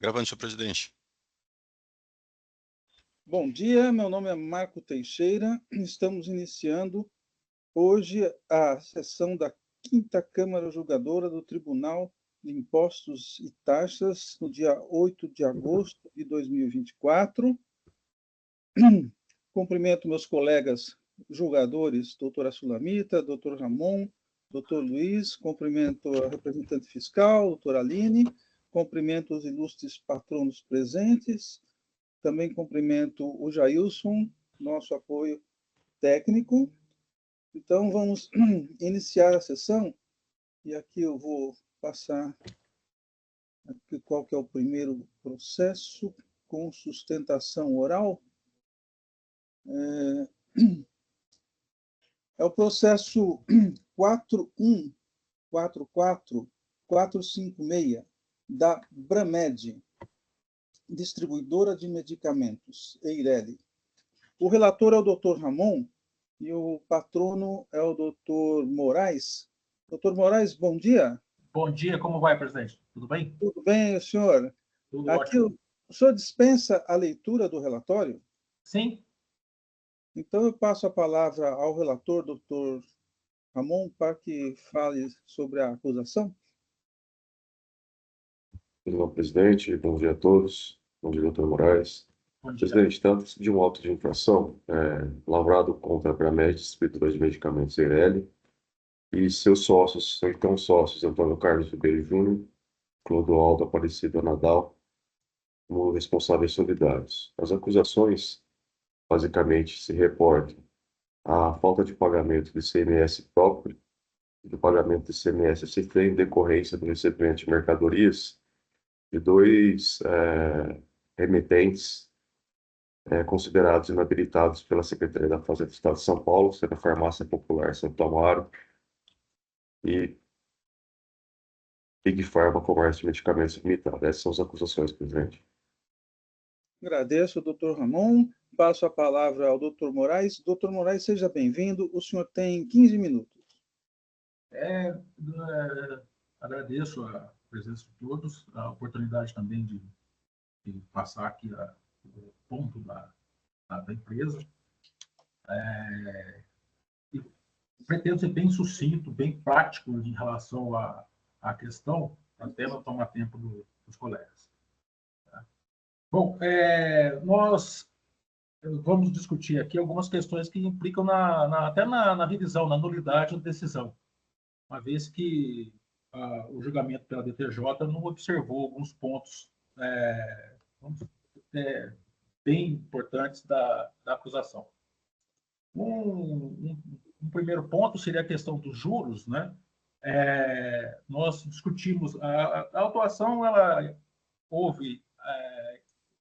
Gravando, senhor presidente. Bom dia, meu nome é Marco Teixeira. Estamos iniciando hoje a sessão da 5ª Câmara Julgadora do Tribunal de Impostos e Taxas, no dia 8 de agosto de 2024. Cumprimento meus colegas julgadores, doutora Sulamita, doutor Ramon, doutor Luiz, cumprimento a representante fiscal, doutora Aline, cumprimento os ilustres patronos presentes. Também cumprimento o Jailson, nosso apoio técnico. Então, vamos iniciar a sessão. E aqui eu vou passar aqui qual que é o primeiro processo com sustentação oral. É o processo 4144456 da Bramed, distribuidora de medicamentos, Eireli. O relator é o Dr. Ramon e o patrono é o Dr. Moraes. Dr. Moraes, bom dia. Bom dia, como vai, presidente? Tudo bem? Tudo bem, senhor? Tudo aqui ótimo. O senhor dispensa a leitura do relatório? Sim. Então eu passo a palavra ao relator, Dr. Ramon, para que fale sobre a acusação. Tudo bom, presidente? Bom dia a todos. Bom dia, doutor Moraes. Bom dia. Presidente, trata-se de um auto de infração lavrado contra a Bramed, distribuidora de medicamentos Eireli, e seus sócios, são então sócios Antônio Carlos Ribeiro Júnior, Clodoaldo Aparecido Nadal, como responsáveis solidários. As acusações, basicamente, se reportam à falta de pagamento do ICMS próprio e do pagamento do ICMS cifrado em decorrência do recebimento de mercadorias de dois remetentes considerados inabilitados pela Secretaria da Fazenda do Estado de São Paulo, sendo a Farmácia Popular Santo Amaro e Big Pharma Comércio de Medicamentos Limitado. Essas são as acusações, presidente. Agradeço, doutor Ramon. Passo a palavra ao doutor Moraes. Doutor Moraes, seja bem-vindo. O senhor tem 15 minutos. Agradeço a presença de todos, a oportunidade também de passar aqui o ponto da empresa. E pretendo ser bem sucinto, bem prático em relação à questão, até não tomar tempo dos colegas. Tá? Bom, nós vamos discutir aqui algumas questões que implicam até na revisão, na nulidade da decisão, uma vez que o julgamento pela DTJ não observou alguns pontos bem importantes da acusação. Um primeiro ponto seria a questão dos juros, né? Nós discutimos a autuação,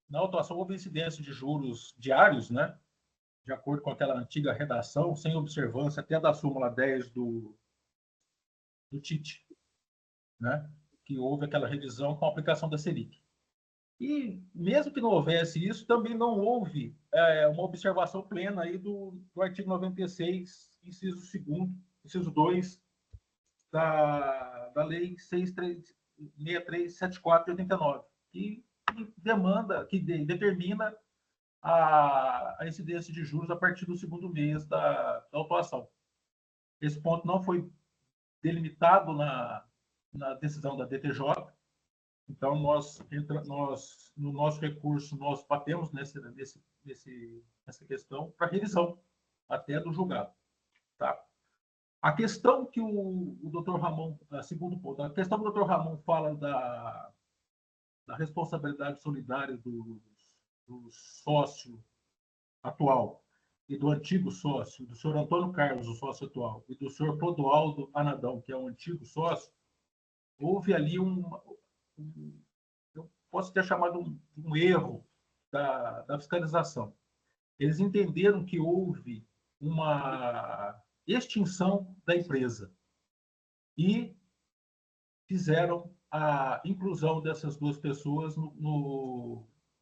na autuação houve incidência de juros diários, né? De acordo com aquela antiga redação, sem observância até da súmula 10 do TIT, né? Que houve aquela revisão com a aplicação da Selic. E, mesmo que não houvesse isso, também não houve uma observação plena aí do artigo 96, inciso 2, da Lei 6374 de 89, que determina a incidência de juros a partir do segundo mês da autuação. Esse ponto não foi delimitado na decisão da DTJ, então no nosso recurso, nós batemos nessa questão para revisão até do julgado. Tá? A questão que o Dr. Ramon, segundo ponto, a questão que o Dr. Ramon fala da responsabilidade solidária do sócio atual e do antigo sócio, do senhor Antônio Carlos, o sócio atual, e do senhor Clodoaldo Anadão, que é o antigo sócio, houve ali eu posso ter chamado um erro da fiscalização. Eles entenderam que houve uma extinção da empresa e fizeram a inclusão dessas duas pessoas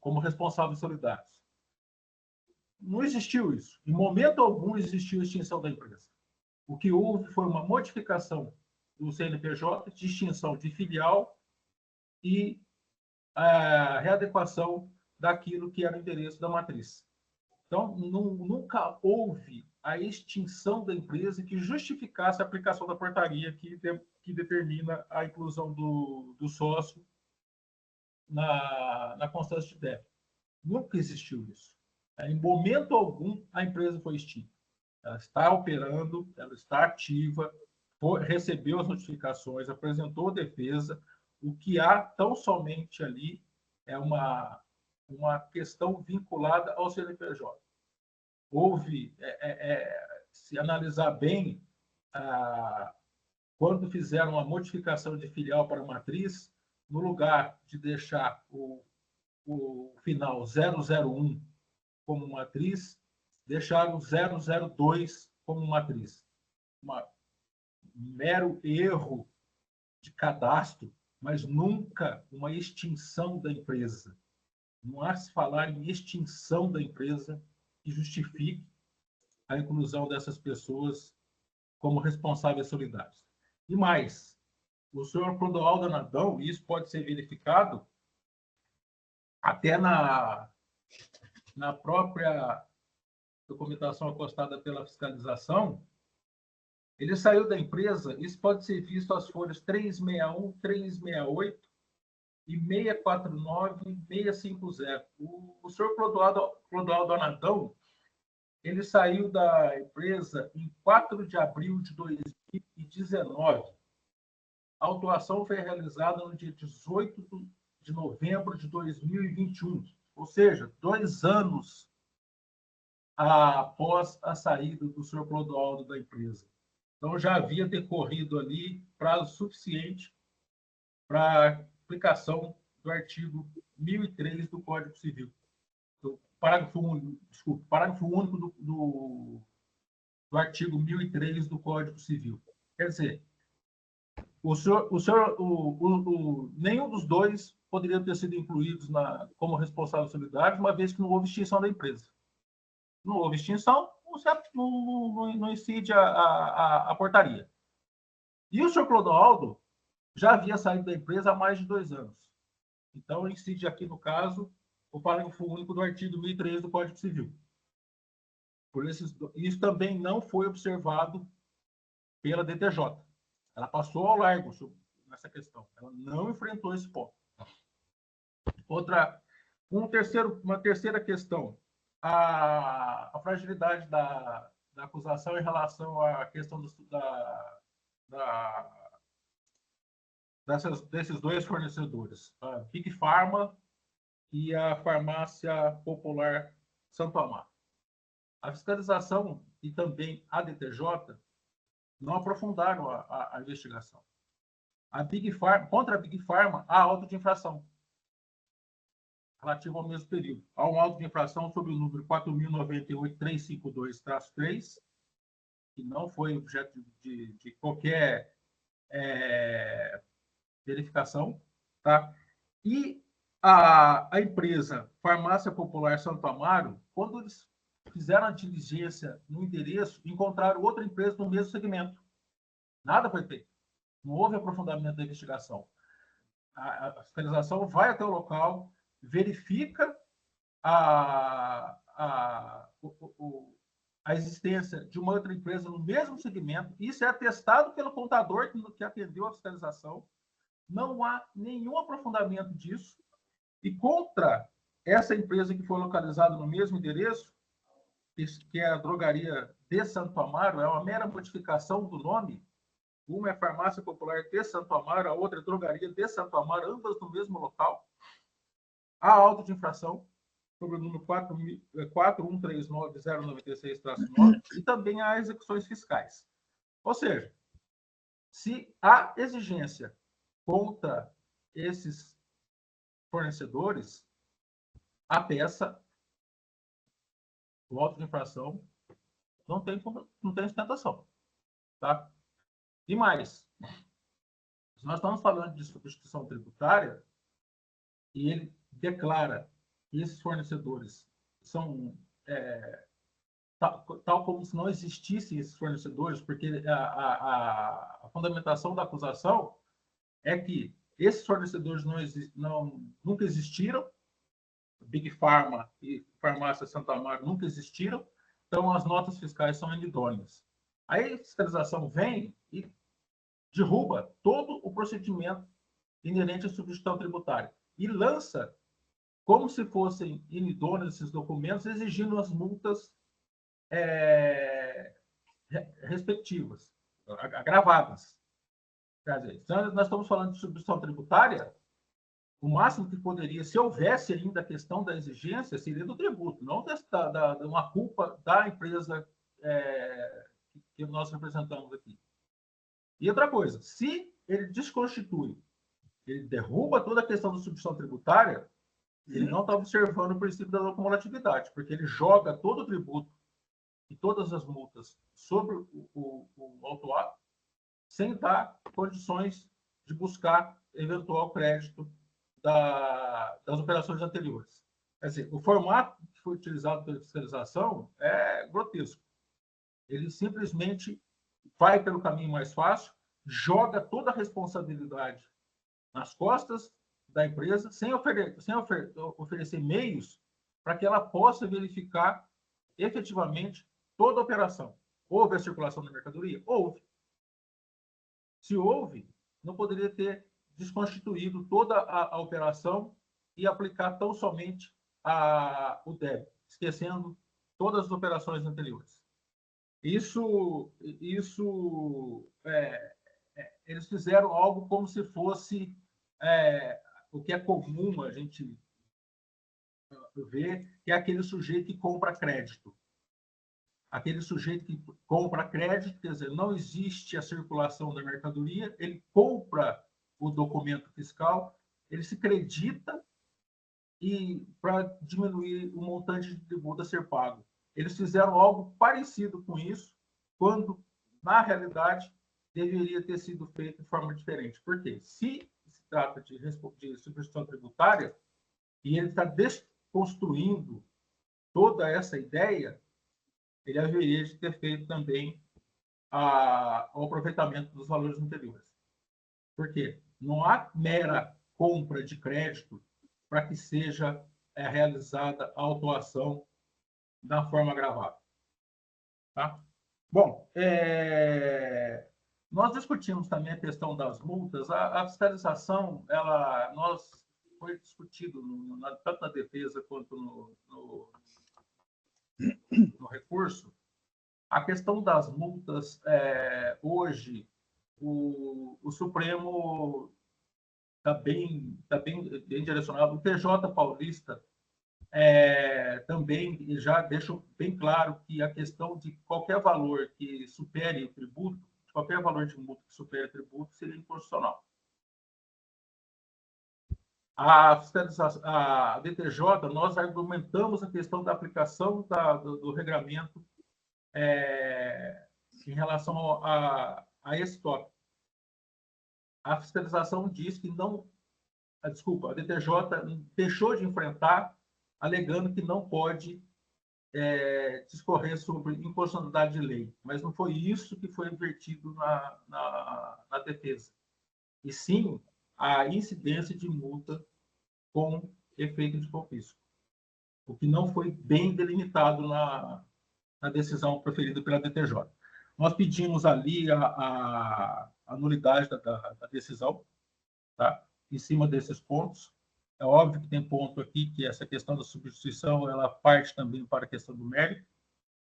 como responsáveis solidários. Não existiu isso. Em momento algum existiu a extinção da empresa. O que houve foi uma modificação do CNPJ de extinção de filial e a readequação daquilo que era o interesse da matriz. Então, nunca houve a extinção da empresa que justificasse a aplicação da portaria que determina a inclusão do sócio na constância de débito. Nunca existiu isso. Em momento algum, a empresa foi extinta. Ela está operando, ela está ativa, recebeu as notificações, apresentou defesa. O que há tão somente ali é uma questão vinculada ao CNPJ. Houve, se analisar bem, quando fizeram a modificação de filial para matriz, no lugar de deixar o final 001 como matriz, deixaram 002 como matriz. Um mero erro de cadastro, mas nunca uma extinção da empresa. Não há se falar em extinção da empresa que justifique a inclusão dessas pessoas como responsáveis solidários. E mais, o senhor Clodoaldo Anadão, e isso pode ser verificado até na própria documentação acostada pela fiscalização, ele saiu da empresa, isso pode ser visto as folhas 361, 368 e 649, 650. O senhor Clodoaldo Anadão, ele saiu da empresa em 4 de abril de 2019. A autuação foi realizada no dia 18 de novembro de 2021, ou seja, 2 anos após a saída do senhor Clodoaldo da empresa. Então, já havia decorrido ali prazo suficiente para aplicação do artigo 1003 do Código Civil. Parágrafo único do artigo 1003 do Código Civil. Quer dizer, nenhum dos dois poderia ter sido incluídos como responsáveis solidários, uma vez que não houve extinção da empresa. Não houve extinção, não incide a portaria. E o senhor Clodoaldo já havia saído da empresa há mais de 2 anos. Então, incide aqui, no caso, o parágrafo único do artigo 1003 do Código Civil. Isso também não foi observado pela DTJ. Ela passou ao largo nessa questão. Ela não enfrentou esse ponto. Uma terceira questão. A fragilidade da acusação em relação à questão desses 2 fornecedores, a Big Pharma e a Farmácia Popular Santo Amaro. A fiscalização e também a DTJ não aprofundaram a investigação. Contra a Big Pharma, há auto de infração relativo ao mesmo período. Há um auto de infração sob o número 4.098.352-3, que não foi objeto de qualquer verificação. Tá? E a empresa Farmácia Popular Santo Amaro, quando eles fizeram a diligência no endereço, encontraram outra empresa no mesmo segmento. Nada foi feito. Não houve aprofundamento da investigação. A fiscalização vai até o local, verifica a existência de uma outra empresa no mesmo segmento. Isso é atestado pelo contador que atendeu a fiscalização. Não há nenhum aprofundamento disso. E contra essa empresa que foi localizada no mesmo endereço, que é a drogaria de Santo Amaro, é uma mera modificação do nome. Uma é Farmácia Popular de Santo Amaro, a outra é Drogaria de Santo Amaro, ambas no mesmo local. Há auto de infração sobre o número 4139096-9 e também há execuções fiscais. Ou seja, se há exigência contra esses fornecedores, a peça, o auto de infração, não tem sustentação. Tá? E mais, se nós estamos falando de substituição tributária, e ele declara que esses fornecedores são tal como se não existissem esses fornecedores, porque a fundamentação da acusação é que Esses fornecedores nunca existiram. Big Pharma e Farmácia Santa Amaro nunca existiram. Então, as notas fiscais são inidôneas. Aí a fiscalização vem e derruba todo o procedimento inerente à substituição tributária e lança como se fossem inidôneos esses documentos, exigindo as multas respectivas, agravadas. Quer dizer, então, nós estamos falando de substituição tributária, o máximo que poderia, se houvesse ainda a questão da exigência, seria do tributo, não de uma culpa da empresa que nós representamos aqui. E outra coisa, se ele desconstitui, ele derruba toda a questão da substituição tributária, ele não está observando o princípio da acumulatividade, porque ele joga todo o tributo e todas as multas sobre o autuado, sem dar condições de buscar eventual crédito das operações anteriores. Quer dizer, o formato que foi utilizado pela fiscalização é grotesco. Ele simplesmente vai pelo caminho mais fácil, joga toda a responsabilidade nas costas da empresa, sem oferecer meios para que ela possa verificar efetivamente toda a operação. Houve a circulação da mercadoria? Houve. Se houve, não poderia ter desconstituído toda a operação e aplicar tão somente o débito, esquecendo todas as operações anteriores. Eles fizeram algo como se fosse o que é comum a gente ver, que é aquele sujeito que compra crédito. Aquele sujeito que compra crédito, quer dizer, não existe a circulação da mercadoria, ele compra o documento fiscal, ele se acredita e para diminuir o montante de tributo a ser pago. Eles fizeram algo parecido com isso, quando, na realidade, deveria ter sido feito de forma diferente. Por quê? Se trata de substituição tributária e ele está desconstruindo toda essa ideia, ele haveria de ter feito também o aproveitamento dos valores anteriores. Por quê? Não há mera compra de crédito para que seja realizada a autuação da forma agravada. Tá? Bom, nós discutimos também a questão das multas. A fiscalização, foi discutido tanto na defesa quanto no recurso. A questão das multas, hoje, o Supremo está bem direcionado. O TJ Paulista também já deixou bem claro que a questão de qualquer valor que supere o tributo, qualquer valor de multa que supere o tributo, seria inconstitucional. A DTJ, nós argumentamos a questão da aplicação do regramento em relação a esse tópico. A fiscalização diz que a DTJ deixou de enfrentar, alegando que não pode discorrer sobre inconstitucionalidade de lei, mas não foi isso que foi invertido na defesa, e sim a incidência de multa com efeito de confisco, o que não foi bem delimitado na decisão proferida pela DTJ. Nós pedimos ali a nulidade da decisão, tá? Em cima desses pontos. É óbvio que tem ponto aqui que essa questão da substituição ela parte também para a questão do mérito,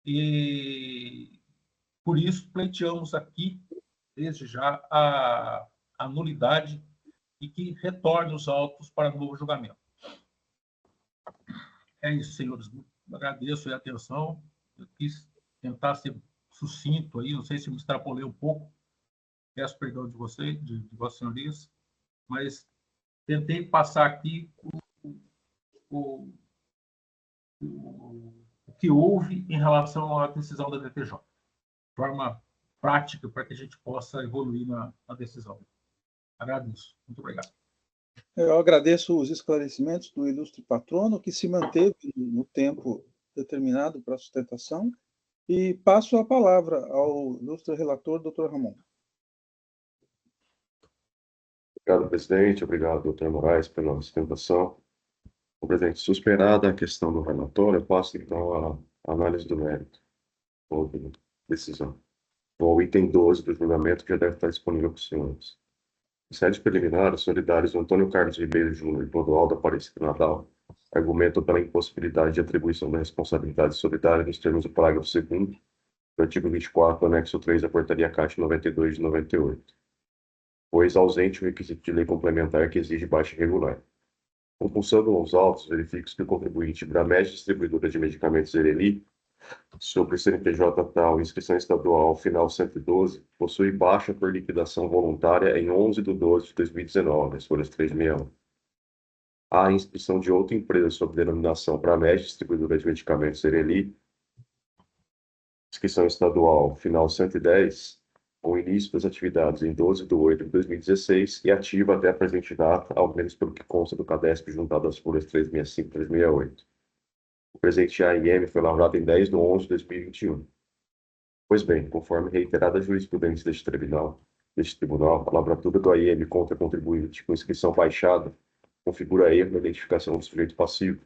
e por isso pleiteamos aqui, desde já, a nulidade e que retorne os autos para novo julgamento. É isso, senhores. Agradeço a atenção. Eu quis tentar ser sucinto aí, não sei se me extrapolei um pouco, peço perdão de vocês, de vossas senhorias, mas tentei passar aqui o que houve em relação à decisão da DTJ, de forma prática, para que a gente possa evoluir na decisão. Agradeço. Muito obrigado. Eu agradeço os esclarecimentos do ilustre patrono, que se manteve no tempo determinado para a sustentação, e passo a palavra ao ilustre relator, Dr. Ramon. Obrigado, presidente. Obrigado, doutor Moraes, pela sustentação. O presidente, superada a questão do relatório, eu passo, então, à análise do mérito, ou de decisão. O item 12 do julgamento, que já deve estar disponível para os senhores. Em sede preliminar, os solidários Antônio Carlos Ribeiro Júnior e Clodoaldo Aparecido Nadal argumentam pela impossibilidade de atribuição da responsabilidade solidária nos termos do parágrafo 2º do artigo 24, anexo 3 da Portaria CAT 92 de 98, pois ausente o requisito de lei complementar que exige baixa irregular. Compulsando aos autos, verifica-se que o contribuinte Bramed Distribuidora de Medicamentos Ereli, sobre o CNPJ tal, inscrição estadual final 112, possui baixa por liquidação voluntária em 11 de 12 de 2019, as folhas 361. Há inscrição de outra empresa sob denominação Bramed Distribuidora de Medicamentos Ereli, inscrição estadual final 110, com início das atividades em 12 de 8 de 2016 e ativa até a presente data, ao menos pelo que consta do CADESP juntado às folhas 365 e 368. O presente AIM foi lavrado em 10 de 11 de 2021. Pois bem, conforme reiterada jurisprudência deste tribunal, a lavratura do AIM contra contribuinte com inscrição baixada configura erro na identificação do sujeito passivo,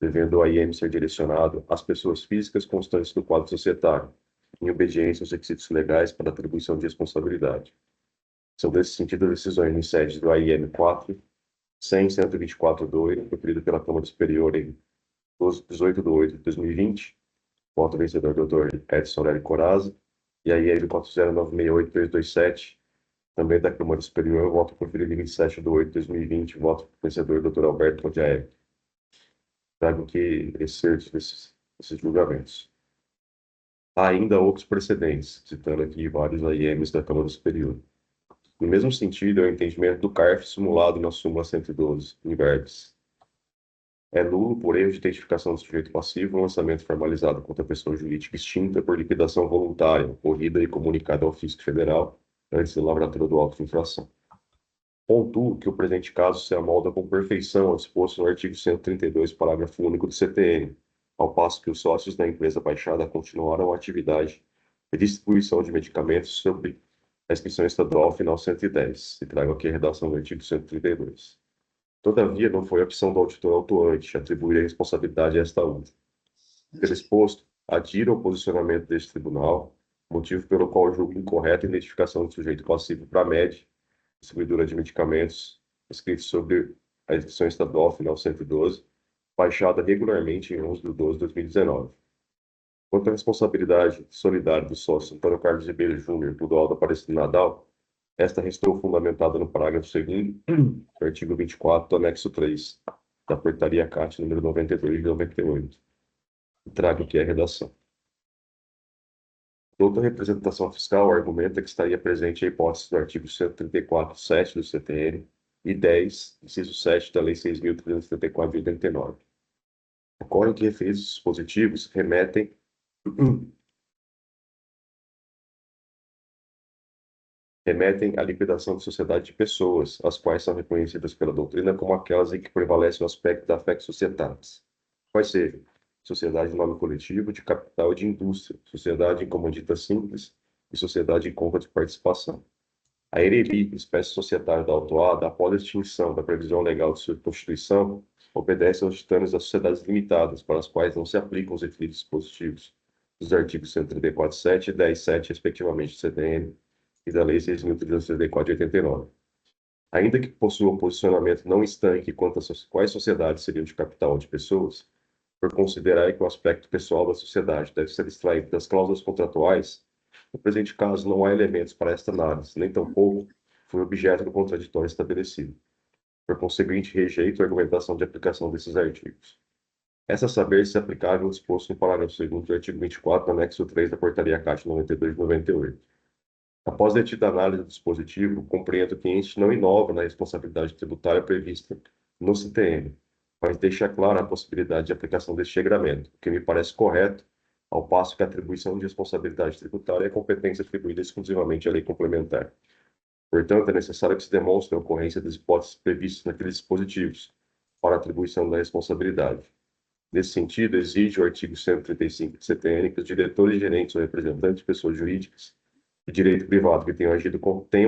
devendo o AIM ser direcionado às pessoas físicas constantes do quadro societário, em obediência aos requisitos legais para atribuição de responsabilidade. São desse sentido as decisões em sede do AIM 4, 100.124.2, proferido pela Câmara Superior em 18 de 8 de 2020, voto vencedor Dr. Edson Aurélio Corazza, e a IEB 40968.327, também da Câmara Superior, voto proferido em 27 de 8 de 2020, voto vencedor Dr. Alberto Podiaev. Trago aqui excertos desses julgamentos. Há ainda outros precedentes, citando aqui vários AIMs da Câmara Superior. No mesmo sentido, é o entendimento do CARF simulado na súmula 112, em verbis. É nulo, por erro de identificação do sujeito passivo, o lançamento formalizado contra a pessoa jurídica extinta por liquidação voluntária, ocorrida e comunicada ao Fisco Federal antes da lavratura do auto de infração. Pontuo que o presente caso se amolda com perfeição ao disposto no artigo 132, parágrafo único do CTN, ao passo que os sócios da empresa baixada continuaram a atividade de distribuição de medicamentos sob a inscrição estadual final 110. E trago aqui a redação do artigo 132. Todavia, não foi a opção do auditor autuante atribuir a responsabilidade a esta última. Pelo exposto, adiro ao posicionamento deste tribunal, motivo pelo qual julgo incorreta a identificação do sujeito passivo para a MED, distribuidora de medicamentos, escrito sobre a inscrição estadual final 112, baixada regularmente em 11 de 12 de 2019. Quanto à responsabilidade solidária do sócio Antônio Carlos Ribeiro Júnior, do Aldo Aparecido Nadal, esta restou fundamentada no parágrafo 2º do artigo 24 do anexo 3 da Portaria CAT número 92 de 98. Trago aqui a redação. Outra representação fiscal argumenta que estaria presente a hipótese do artigo 134.7 do CTN e 10, inciso 7 da Lei 6.374 de 89. Ocorre que referidos dispositivos remetem à liquidação de sociedade de pessoas, as quais são reconhecidas pela doutrina como aquelas em que prevalece o aspecto da fect societatis, quais sejam sociedade em nome coletivo, de capital e de indústria, sociedade em comandita simples e sociedade em compra de participação. A Ereli, espécie societária da autuada, após a extinção da previsão legal de sua constituição, obedece aos ditames das sociedades limitadas, para as quais não se aplicam os referidos dispositivos dos artigos 134.7 e 10.7, respectivamente, do CTN e da Lei 6.374 de 89. Ainda que possua posicionamento não estanque quanto a quais sociedades seriam de capital ou de pessoas, por considerar que o aspecto pessoal da sociedade deve ser extraído das cláusulas contratuais, no presente caso não há elementos para esta análise, nem tampouco foi objeto do contraditório estabelecido. Por conseguinte, rejeito a argumentação de aplicação desses artigos. Essa saber se aplicável ao disposto no parágrafo 2º do artigo 24, anexo 3 da Portaria CAT 92 de 98. Após detida análise do dispositivo, compreendo que este não inova na responsabilidade tributária prevista no CTN, mas deixa clara a possibilidade de aplicação deste regramento, o que me parece correto, ao passo que a atribuição de responsabilidade tributária é competência atribuída exclusivamente à lei complementar. Portanto, é necessário que se demonstre a ocorrência das hipóteses previstas naqueles dispositivos para a atribuição da responsabilidade. Nesse sentido, exige o artigo 135 do CTN que os diretores, gerentes ou representantes de pessoas jurídicas de direito privado que tenham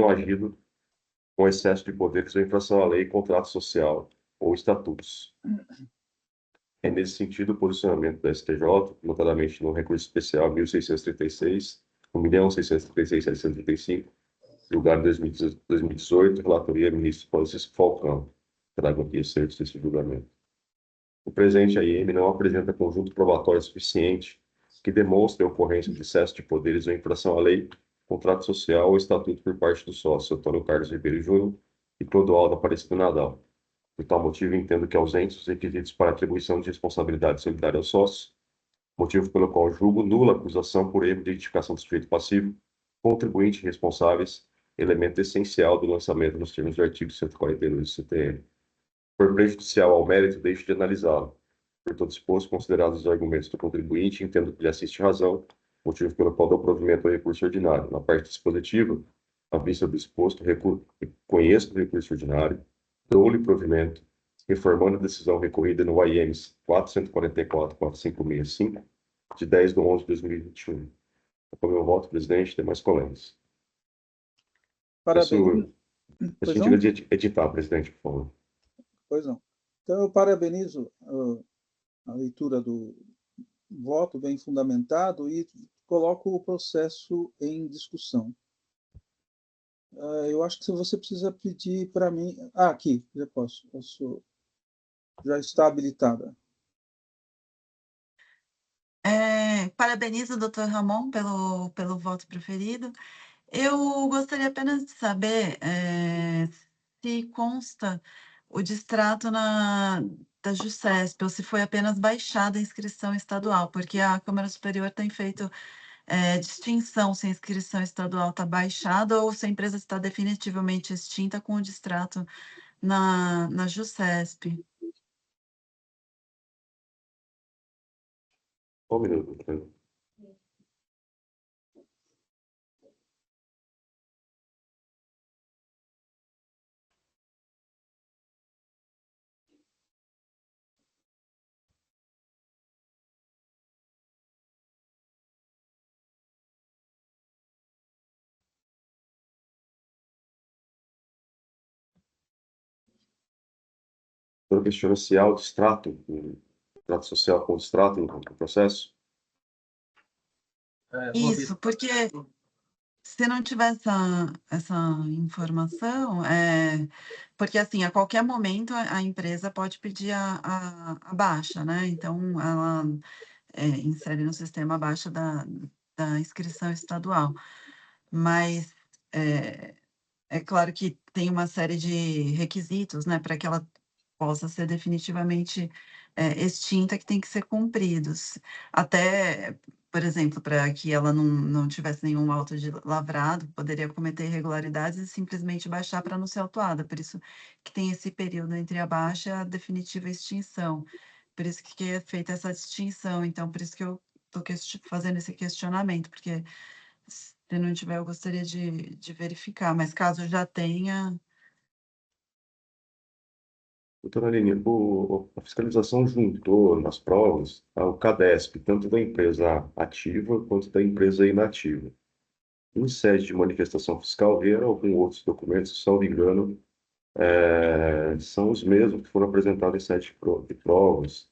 agido com excesso de poderes ou infração à lei, contrato social ou estatutos. É nesse sentido o posicionamento da STJ, notadamente no recurso especial 1636, 1.636.735, julgado em 2018, relatoria ministro Francisco Falcão. Trago aqui excertos desse julgamento. O presente AIM não apresenta conjunto probatório suficiente que demonstre a ocorrência de excesso de poderes ou infração à lei, contrato social ou estatuto por parte do sócio Antônio Carlos Ribeiro Júnior e Clodoaldo Aparecido Nadal. Por tal motivo, entendo que ausentes os requisitos para atribuição de responsabilidade solidária aos sócios, motivo pelo qual julgo nula a acusação por erro de identificação do sujeito passivo, contribuinte e responsáveis, elemento essencial do lançamento nos termos do artigo 142 do CTN. Por prejudicial ao mérito, deixo de analisá-lo. Por todo exposto, considerados os argumentos do contribuinte, entendo que lhe assiste razão, motivo pelo qual dou provimento ao recurso ordinário. Na parte dispositiva, à vista do exposto, reconheço o recurso ordinário, dou-lhe provimento, reformando a decisão recorrida no IEMS 444-4565, de 10/11/2021. Com meu voto, presidente, demais colegas. Parabenizo. A Pois gente não? editar, presidente, por favor. Pois não. Então, eu parabenizo a leitura do voto bem fundamentado e coloco o processo em discussão. Eu acho que você precisa pedir para mim... aqui, já posso. Já está habilitada. Parabenizo o doutor Ramon pelo voto preferido. Eu gostaria apenas de saber se consta o distrato da JUSCESP, ou se foi apenas baixada a inscrição estadual, porque a Câmara Superior tem feito distinção se a inscrição estadual está baixada ou se a empresa está definitivamente extinta com o distrato na JUSCESP. Um minuto. Eu questiono se há o distrato social com distrato no processo. Isso, porque se não tiver essa informação, porque assim, a qualquer momento a empresa pode pedir a baixa, né? Então, ela insere no sistema a baixa da inscrição estadual. Mas é claro que tem uma série de requisitos, né, para que ela possa ser definitivamente extinta, que tem que ser cumpridos. Até, por exemplo, para que ela não tivesse nenhum auto de lavrado, poderia cometer irregularidades e simplesmente baixar para não ser autuada. Por isso que tem esse período entre a baixa e a definitiva extinção. Por isso que é feita essa distinção. Então, por isso que eu estou fazendo esse questionamento, porque se não tiver, eu gostaria de verificar, mas caso já tenha. Doutora Aline, a fiscalização juntou nas provas o CADESP, tanto da empresa ativa quanto da empresa inativa. Em sede de manifestação fiscal, vieram alguns outros documentos, se não me engano, são os mesmos que foram apresentados em sede de provas.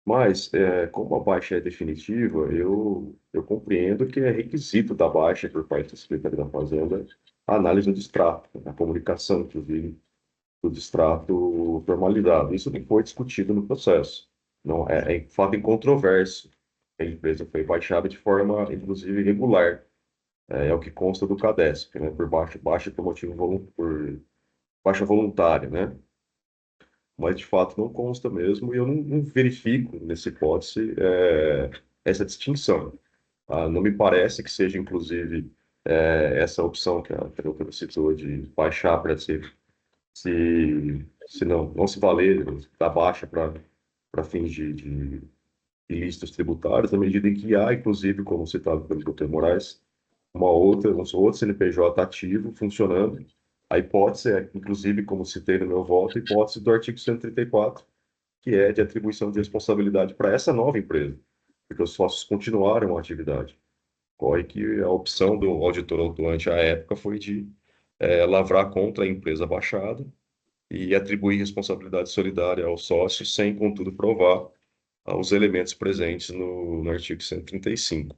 Mas, como a baixa é definitiva, eu compreendo que é requisito da baixa por parte da Secretaria da Fazenda a análise do distrato, a comunicação, inclusive, do distrato formalizado. Isso não foi discutido no processo. Não é fato incontroverso. A empresa foi baixada de forma, inclusive, irregular. É o que consta do CADESP, né? Por baixa por motivo por baixa voluntária, né? Mas de fato não consta mesmo, e eu não verifico, nessa hipótese, essa distinção. Não me parece que seja, inclusive, essa opção que a doutora citou de baixar para se não se valer da baixa para fins de ilícitos tributários, na medida em que há, inclusive, como citado pelo doutor Moraes, um outro CNPJ ativo funcionando. A hipótese é, inclusive, como citei no meu voto, a hipótese do artigo 134, que é de atribuição de responsabilidade para essa nova empresa, porque os sócios continuaram a atividade. Corre que a opção do auditor autuante à época foi de lavrar contra a empresa baixada e atribuir responsabilidade solidária ao sócio sem, contudo, provar os elementos presentes no artigo 135.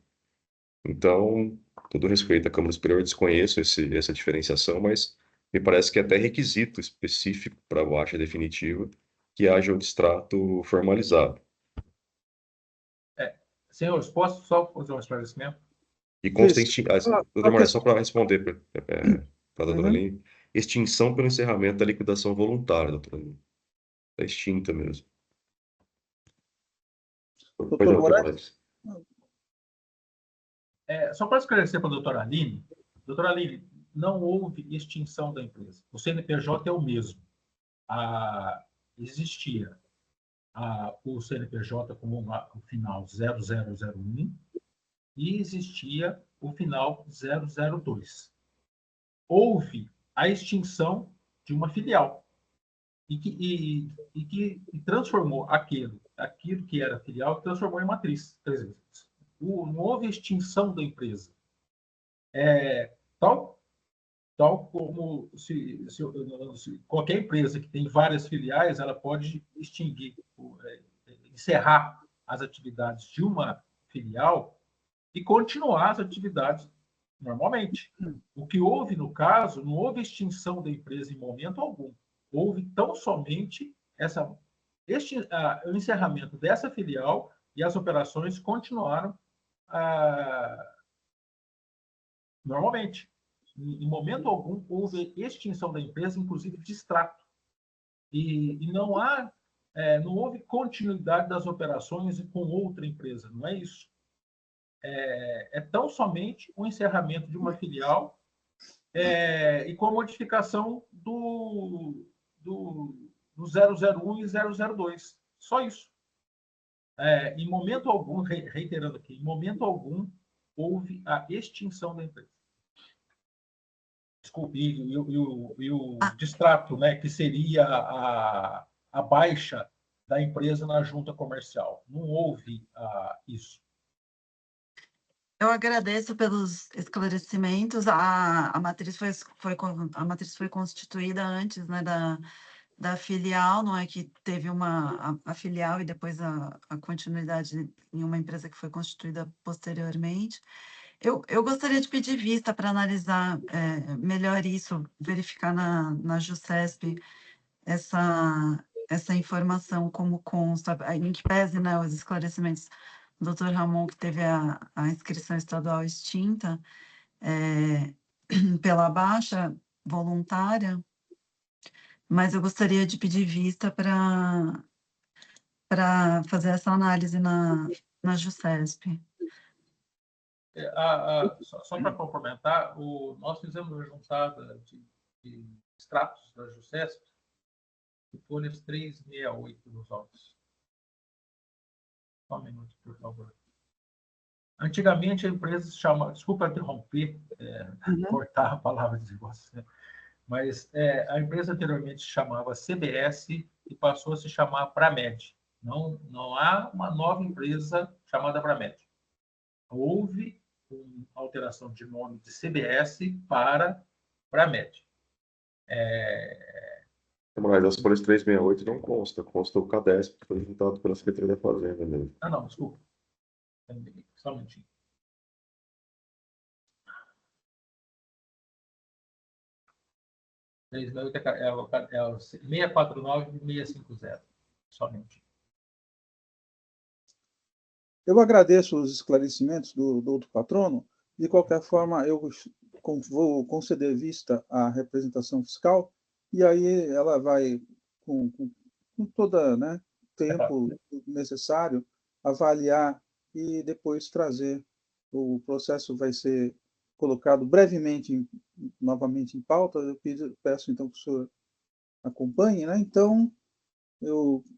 Então, todo respeito à Câmara Superior, eu desconheço essa diferenciação, mas me parece que é até requisito específico para a baixa definitiva que haja o distrato formalizado. Senhores, posso só fazer um esclarecimento? E consta Isso. doutor Marcos, só para responder para a doutora Uhum. Aline, extinção pelo encerramento da liquidação voluntária, doutora Aline. Está extinta mesmo. Pois Doutor não, doutor Moraes? Marcos. Só para esclarecer para a doutora Aline, não houve extinção da empresa. O CNPJ é o mesmo. Existia o CNPJ como o final 0001 e existia o final 002. Houve a extinção de uma filial e que transformou aquilo que era filial, transformou em matriz. Não houve extinção da empresa. Tal como se qualquer empresa que tem várias filiais, ela pode extinguir, encerrar as atividades de uma filial e continuar as atividades normalmente. O que houve, no caso, não houve extinção da empresa em momento algum. Houve tão somente o encerramento dessa filial e as operações continuaram normalmente. Em momento algum, houve extinção da empresa, inclusive distrato. E não houve continuidade das operações com outra empresa, não é isso. É tão somente o encerramento de uma filial e com a modificação do 001 e 002. Só isso. Em momento algum, reiterando aqui, em momento algum, houve a extinção da empresa. Desculpe, e o distrato, né, que seria a baixa da empresa na junta comercial. Não houve isso. Eu agradeço pelos esclarecimentos. A matriz foi constituída antes, né, da filial, não é que teve a filial e depois a continuidade em uma empresa que foi constituída posteriormente. Eu gostaria de pedir vista para analisar melhor isso, verificar na JUSESP essa informação como consta, em que pese, né, os esclarecimentos do doutor Ramon, que teve a inscrição estadual extinta pela baixa voluntária, mas eu gostaria de pedir vista para fazer essa análise na JUSESP. Só para complementar, nós fizemos uma juntada de extratos da JUSESP de folhas 368 nos autos. Só um minuto, por favor. Antigamente, a empresa se chamava... Desculpa interromper, cortar a palavra de você, mas a empresa anteriormente se chamava CBS e passou a se chamar Pramed. Não há uma nova empresa chamada Pramed. Houve uma alteração de nome de CBS para Pramed. Mas as folhas 368 não consta o CADESP, que foi juntado pela Secretaria da Fazenda mesmo. Não, desculpa. Só um minutinho. É o 649 e 650. Só um minutinho. Eu agradeço os esclarecimentos do outro patrono. De qualquer forma, eu vou conceder vista à representação fiscal e aí ela vai, com todo tempo necessário, avaliar e depois trazer. O processo vai ser colocado brevemente, novamente em pauta. Eu peço, então, que o senhor acompanhe. Então,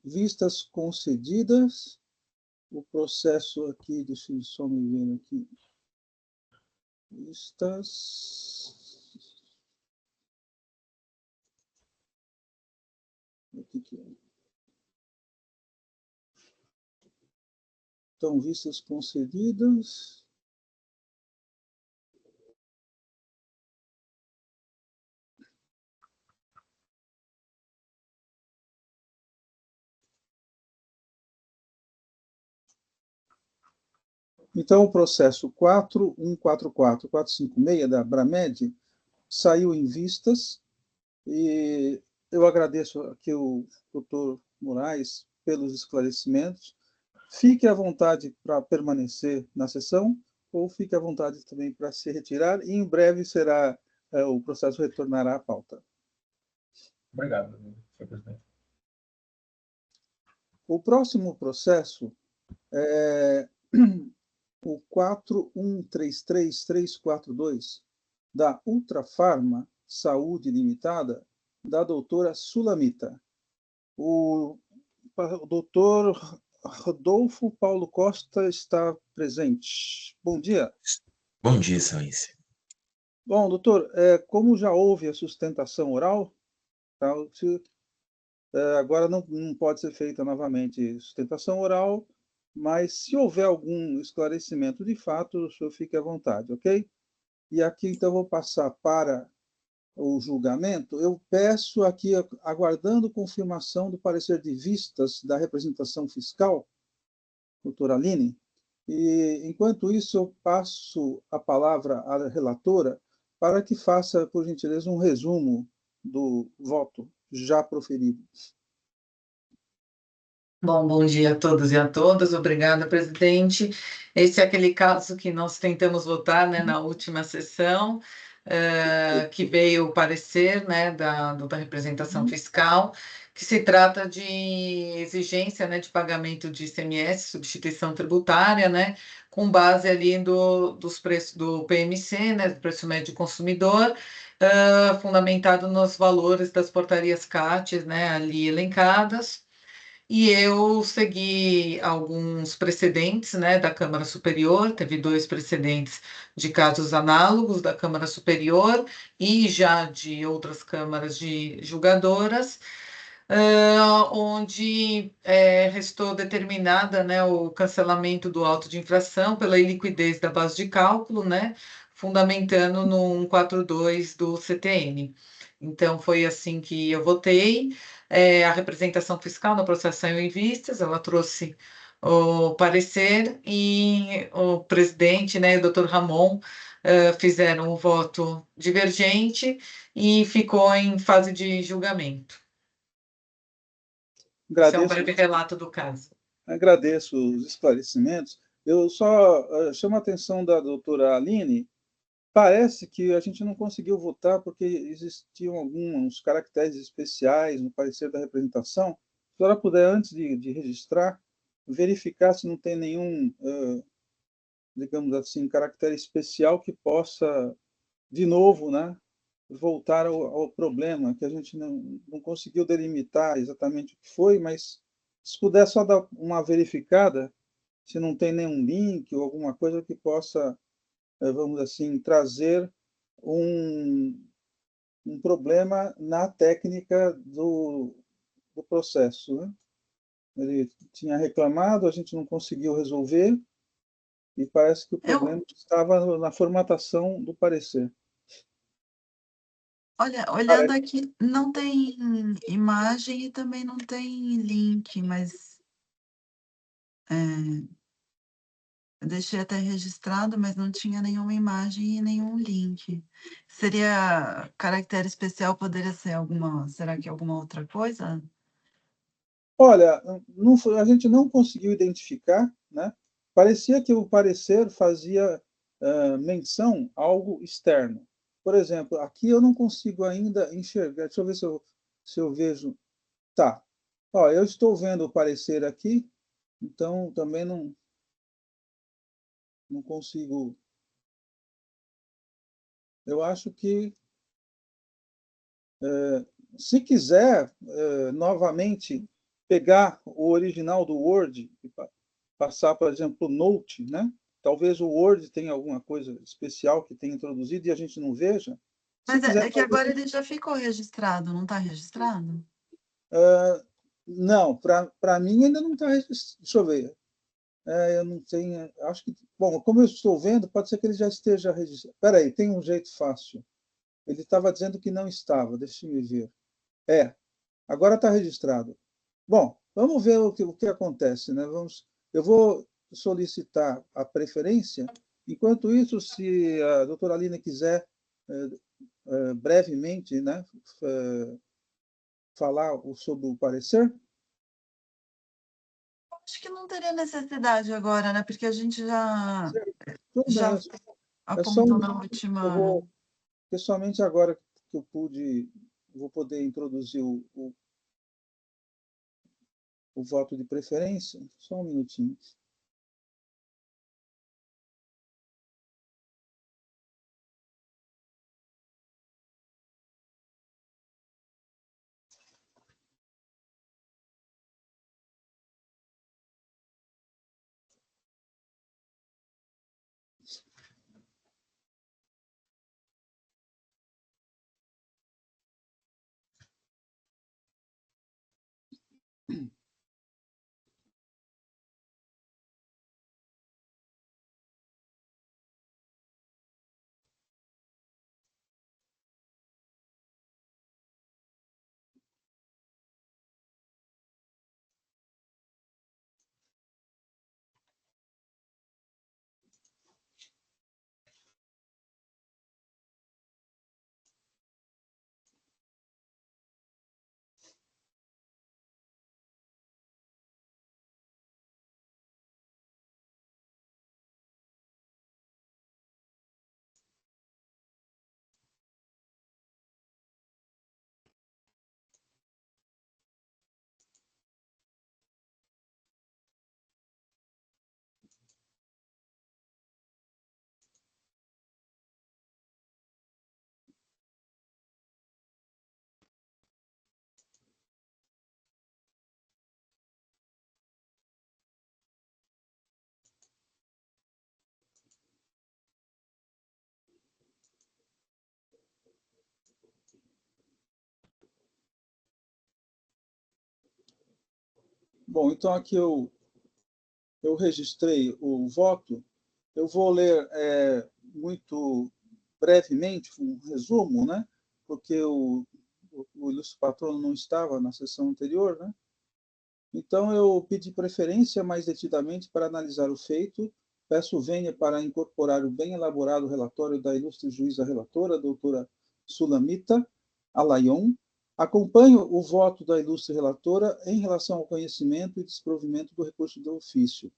vistas concedidas, o processo aqui, deixa eu só me ver aqui. Vistas. Aqui que é. Então, vistas concedidas. Então, o processo 4144456 da Bramed saiu em vistas e eu agradeço aqui o doutor Moraes pelos esclarecimentos. Fique à vontade para permanecer na sessão ou fique à vontade também para se retirar e em breve será o processo retornará à pauta. Obrigado, senhor presidente. O próximo processo é o 4133342 da Ultrafarma Saúde Limitada, da doutora Sulamita. O doutor Rodolfo Paulo Costa está presente. Bom dia. Bom dia, excelência. Bom, doutor, como já houve a sustentação oral, tá, agora não pode ser feita novamente sustentação oral, mas se houver algum esclarecimento de fato, o senhor fique à vontade, ok? E aqui, então, vou passar para o julgamento. Eu peço aqui, aguardando confirmação do parecer de vistas da representação fiscal, doutora Aline, e, enquanto isso, eu passo a palavra à relatora para que faça, por gentileza, um resumo do voto já proferido. Bom dia a todos e a todas. Obrigada, presidente. Esse é aquele caso que nós tentamos votar, né, na última sessão, que veio o parecer, né, da representação fiscal, que se trata de exigência, né, de pagamento de ICMS, substituição tributária, né, com base ali dos preços do PMC, né, do preço médio do consumidor, fundamentado nos valores das portarias CATs, né, ali elencadas. E eu segui alguns precedentes, né, da Câmara Superior, teve 2 precedentes de casos análogos da Câmara Superior e já de outras câmaras de julgadoras, onde restou determinada, né, o cancelamento do auto de infração pela iliquidez da base de cálculo, né, fundamentando no 142 do CTN. Então, foi assim que eu votei. A representação fiscal no processo saiu em vistas, ela trouxe o parecer e o presidente, né, e o doutor Ramon, fizeram o voto divergente e ficou em fase de julgamento. Esse é um breve relato do caso. Agradeço os esclarecimentos. Eu só chamo a atenção da doutora Aline. Parece que a gente não conseguiu votar porque existiam alguns caracteres especiais no parecer da representação. Se a senhora puder, antes de registrar, verificar se não tem nenhum, digamos assim, caractere especial que possa, de novo, né, voltar ao problema, que a gente não conseguiu delimitar exatamente o que foi, mas se puder só dar uma verificada, se não tem nenhum link ou alguma coisa que possa, vamos assim, trazer um problema na técnica do processo, né? Ele tinha reclamado, a gente não conseguiu resolver, e parece que o problema estava na formatação do parecer. Olha, olhando aqui, não tem imagem e também não tem link, mas eu deixei até registrado, mas não tinha nenhuma imagem e nenhum link. Seria caractere especial, poderia ser será que alguma outra coisa? Olha, a gente não conseguiu identificar, né? Parecia que o parecer fazia menção a algo externo. Por exemplo, aqui eu não consigo ainda enxergar. Deixa eu ver se eu vejo. Tá. Ó, eu estou vendo o parecer aqui, então também não consigo. Eu acho que, se quiser, novamente, pegar o original do Word e passar, por exemplo, o Note, né? Talvez o Word tenha alguma coisa especial que tenha introduzido e a gente não veja. Mas é que agora ele já ficou registrado, não está registrado? Não, para mim ainda não está registrado. Deixa eu ver. Eu não tenho. Acho que. Bom, como eu estou vendo, pode ser que ele já esteja registrado. Espera aí, tem um jeito fácil. Ele estava dizendo que não estava, deixa eu ver. Agora está registrado. Bom, vamos ver o que acontece, né? Eu vou solicitar a preferência. Enquanto isso, se a doutora Aline quiser brevemente, né, falar sobre o parecer. Acho que não teria necessidade agora, né? Porque a gente já só apontou na última. Porque somente agora que eu vou poder introduzir o voto de preferência. Só um minutinho. Bom, então aqui eu registrei o voto. Eu vou ler muito brevemente um resumo, né? Porque o ilustre patrono não estava na sessão anterior, né? Então, eu pedi preferência mais detidamente para analisar o feito. Peço vênia para incorporar o bem elaborado relatório da ilustre juíza relatora, doutora Sulamita Alayon. Acompanho o voto da ilustre relatora em relação ao conhecimento e desprovimento do recurso de ofício.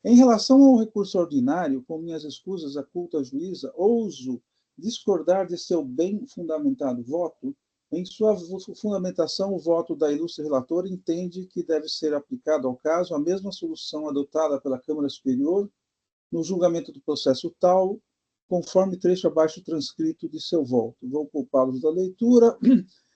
Em relação ao recurso ordinário, com minhas escusas à culta juíza, ouso discordar de seu bem fundamentado voto. Em sua fundamentação, o voto da ilustre relatora entende que deve ser aplicado ao caso a mesma solução adotada pela Câmara Superior no julgamento do processo tal, conforme trecho abaixo transcrito de seu voto. Vou poupá-los da leitura.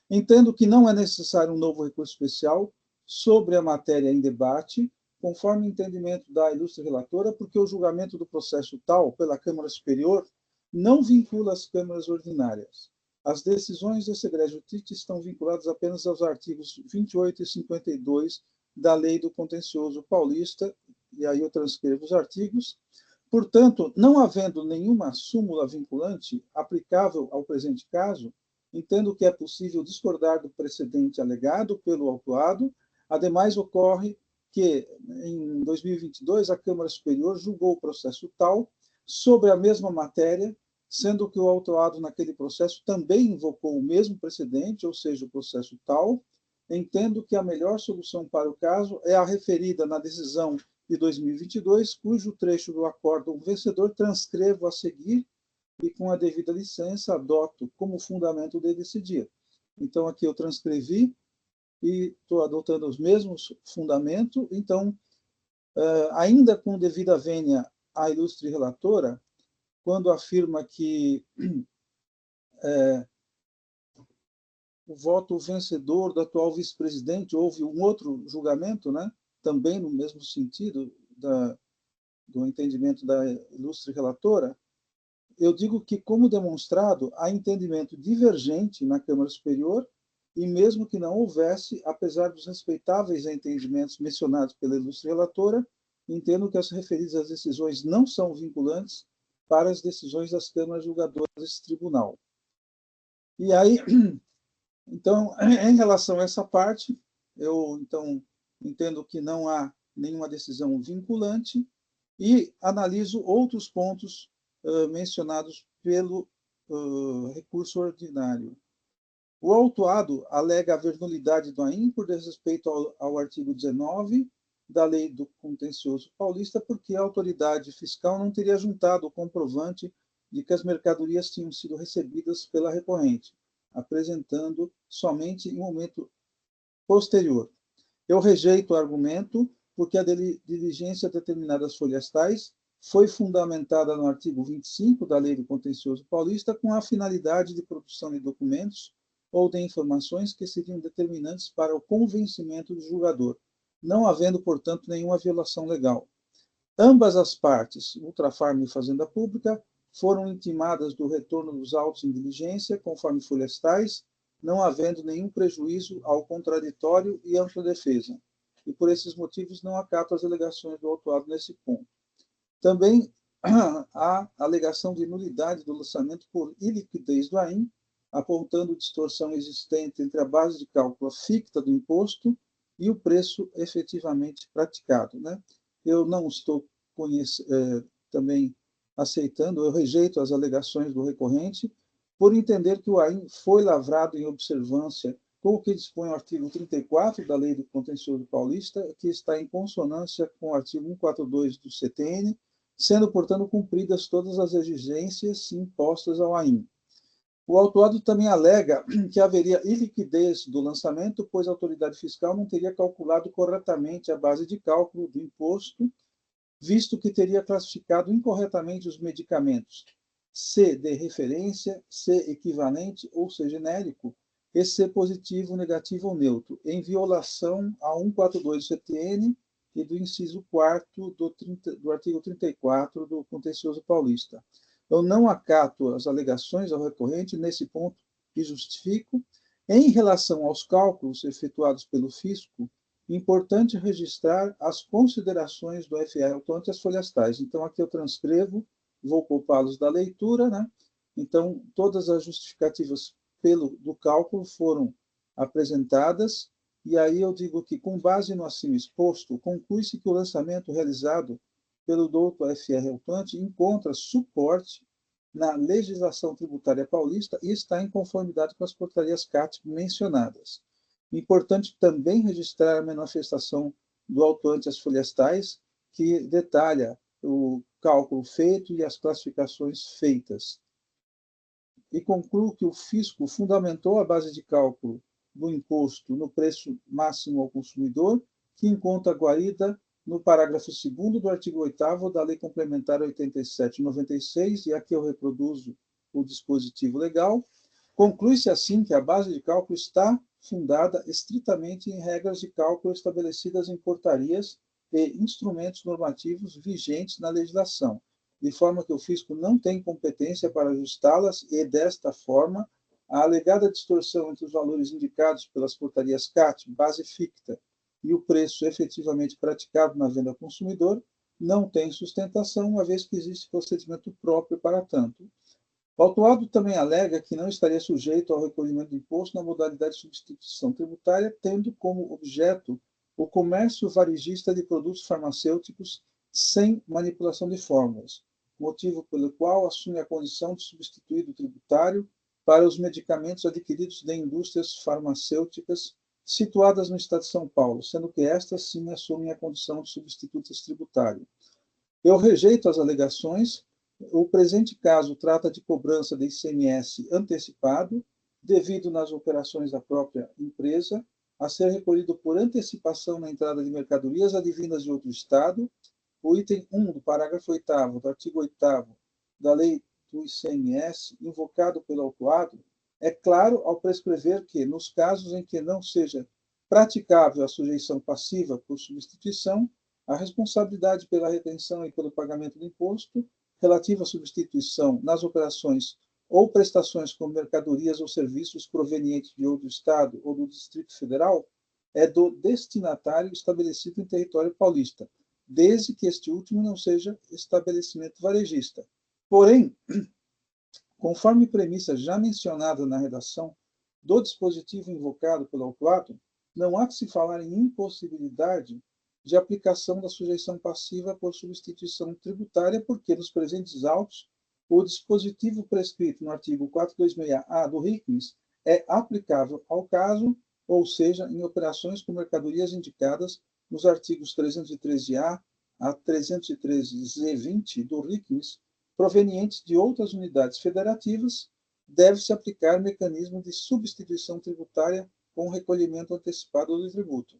Entendo que não é necessário um novo recurso especial sobre a matéria em debate, conforme o entendimento da ilustre relatora, porque o julgamento do processo tal pela Câmara Superior não vincula as câmaras ordinárias. As decisões desse egrégio TIT estão vinculadas apenas aos artigos 28 e 52 da Lei do Contencioso Paulista, e aí eu transcrevo os artigos. Portanto, não havendo nenhuma súmula vinculante aplicável ao presente caso, entendo que é possível discordar do precedente alegado pelo autuado. Ademais, ocorre que, em 2022, a Câmara Superior julgou o processo tal sobre a mesma matéria, sendo que o autuado naquele processo também invocou o mesmo precedente, ou seja, o processo tal. Entendo que a melhor solução para o caso é a referida na decisão de 2022, cujo trecho do acórdão vencedor transcrevo a seguir e, com a devida licença, adoto como fundamento de decidir. Então, aqui eu transcrevi e estou adotando os mesmos fundamentos. Então, ainda com devida vênia à ilustre relatora, quando afirma que o voto vencedor do atual vice-presidente, houve um outro julgamento, né, também no mesmo sentido do entendimento da ilustre relatora, eu digo que, como demonstrado, há entendimento divergente na Câmara Superior, e mesmo que não houvesse, apesar dos respeitáveis entendimentos mencionados pela ilustre relatora, entendo que as referidas decisões não são vinculantes para as decisões das câmaras julgadoras desse tribunal. E aí, então, em relação a essa parte, eu então entendo que não há nenhuma decisão vinculante e analiso outros pontos mencionados pelo recurso ordinário. O autuado alega a nulidade do AIM por desrespeito ao artigo 19 da Lei do Contencioso Paulista, porque a autoridade fiscal não teria juntado o comprovante de que as mercadorias tinham sido recebidas pela recorrente, apresentando somente em momento posterior. Eu rejeito o argumento porque a diligência determinada às folhas tais foi fundamentada no artigo 25 da Lei do Contencioso Paulista com a finalidade de produção de documentos ou de informações que seriam determinantes para o convencimento do julgador, não havendo, portanto, nenhuma violação legal. Ambas as partes, Ultrafarma e Fazenda Pública, foram intimadas do retorno dos autos em diligência, conforme folhas tais, não havendo nenhum prejuízo ao contraditório e ampla defesa. E por esses motivos não acato as alegações do autuado nesse ponto. Também há alegação de nulidade do lançamento por iliquidez do AIM, apontando distorção existente entre a base de cálculo ficta do imposto e o preço efetivamente praticado, né? Eu não estou também aceitando, eu rejeito as alegações do recorrente, por entender que o AIM foi lavrado em observância com o que dispõe o artigo 34 da Lei do Contencioso Paulista, que está em consonância com o artigo 142 do CTN, sendo, portanto, cumpridas todas as exigências impostas ao AIM. O autuado também alega que haveria iliquidez do lançamento, pois a autoridade fiscal não teria calculado corretamente a base de cálculo do imposto, visto que teria classificado incorretamente os medicamentos C de referência, C equivalente ou C genérico, e C positivo, negativo ou neutro, em violação a 142 do CTN e do inciso 4º do artigo 34 do Contencioso Paulista. Eu não acato as alegações ao recorrente nesse ponto e justifico. Em relação aos cálculos efetuados pelo fisco, importante registrar as considerações do FR autuante às folhas tais. Então, aqui eu transcrevo, vou poupá-los da leitura, né? Então, todas as justificativas do cálculo foram apresentadas, e aí eu digo que, com base no acima exposto, conclui-se que o lançamento realizado pelo douto FR autuante encontra suporte na legislação tributária paulista e está em conformidade com as portarias CAT mencionadas. Importante também registrar a manifestação do autuante às folhas tais, que detalha o cálculo feito e as classificações feitas. E concluo que o fisco fundamentou a base de cálculo do imposto no preço máximo ao consumidor, que encontra guarida no parágrafo 2º do artigo 8º da Lei Complementar 87/96, e aqui eu reproduzo o dispositivo legal. Conclui-se assim que a base de cálculo está fundada estritamente em regras de cálculo estabelecidas em portarias e instrumentos normativos vigentes na legislação, de forma que o fisco não tem competência para ajustá-las e, desta forma, a alegada distorção entre os valores indicados pelas portarias CAT, base ficta, e o preço efetivamente praticado na venda ao consumidor não tem sustentação, uma vez que existe procedimento próprio para tanto. O autuado também alega que não estaria sujeito ao recolhimento de imposto na modalidade de substituição tributária, tendo como objeto o comércio varejista de produtos farmacêuticos sem manipulação de fórmulas, motivo pelo qual assume a condição de substituído tributário para os medicamentos adquiridos de indústrias farmacêuticas situadas no Estado de São Paulo, sendo que estas sim assumem a condição de substitutas tributário. Eu rejeito as alegações. O presente caso trata de cobrança de ICMS antecipado, devido nas operações da própria empresa, a ser recolhido por antecipação na entrada de mercadorias advindas de outro Estado. O item 1 do parágrafo 8º do artigo 8º da Lei do ICMS, invocado pelo autuado, é claro ao prescrever que, nos casos em que não seja praticável a sujeição passiva por substituição, a responsabilidade pela retenção e pelo pagamento do imposto relativo à substituição nas operações ou prestações com mercadorias ou serviços provenientes de outro Estado ou do Distrito Federal é do destinatário estabelecido em território paulista, desde que este último não seja estabelecimento varejista. Porém, conforme premissa já mencionada na redação do dispositivo invocado pelo autuado, não há que se falar em impossibilidade de aplicação da sujeição passiva por substituição tributária, porque nos presentes autos, o dispositivo prescrito no artigo 426-A do RICMES é aplicável ao caso, ou seja, em operações com mercadorias indicadas nos artigos 313-A a 313-Z20 do RICMES, provenientes de outras unidades federativas, deve-se aplicar mecanismo de substituição tributária com recolhimento antecipado do tributo.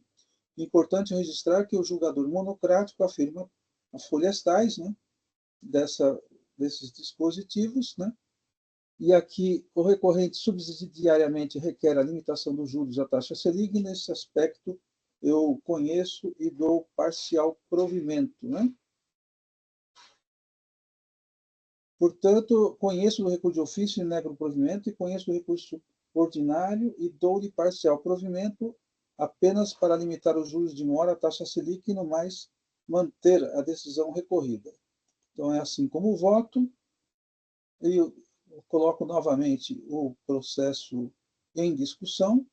Importante registrar que o julgador monocrático afirma as folhas tais, né, desses dispositivos, né, e aqui o recorrente subsidiariamente requer a limitação dos juros à taxa Selic. Nesse aspecto, eu conheço e dou parcial provimento, né? Portanto, conheço o recurso de ofício e nego o provimento, e conheço o recurso ordinário e dou-lhe parcial provimento apenas para limitar os juros de mora à taxa Selic e, no mais, manter a decisão recorrida. Então, é assim como o voto. Eu coloco novamente o processo em discussão.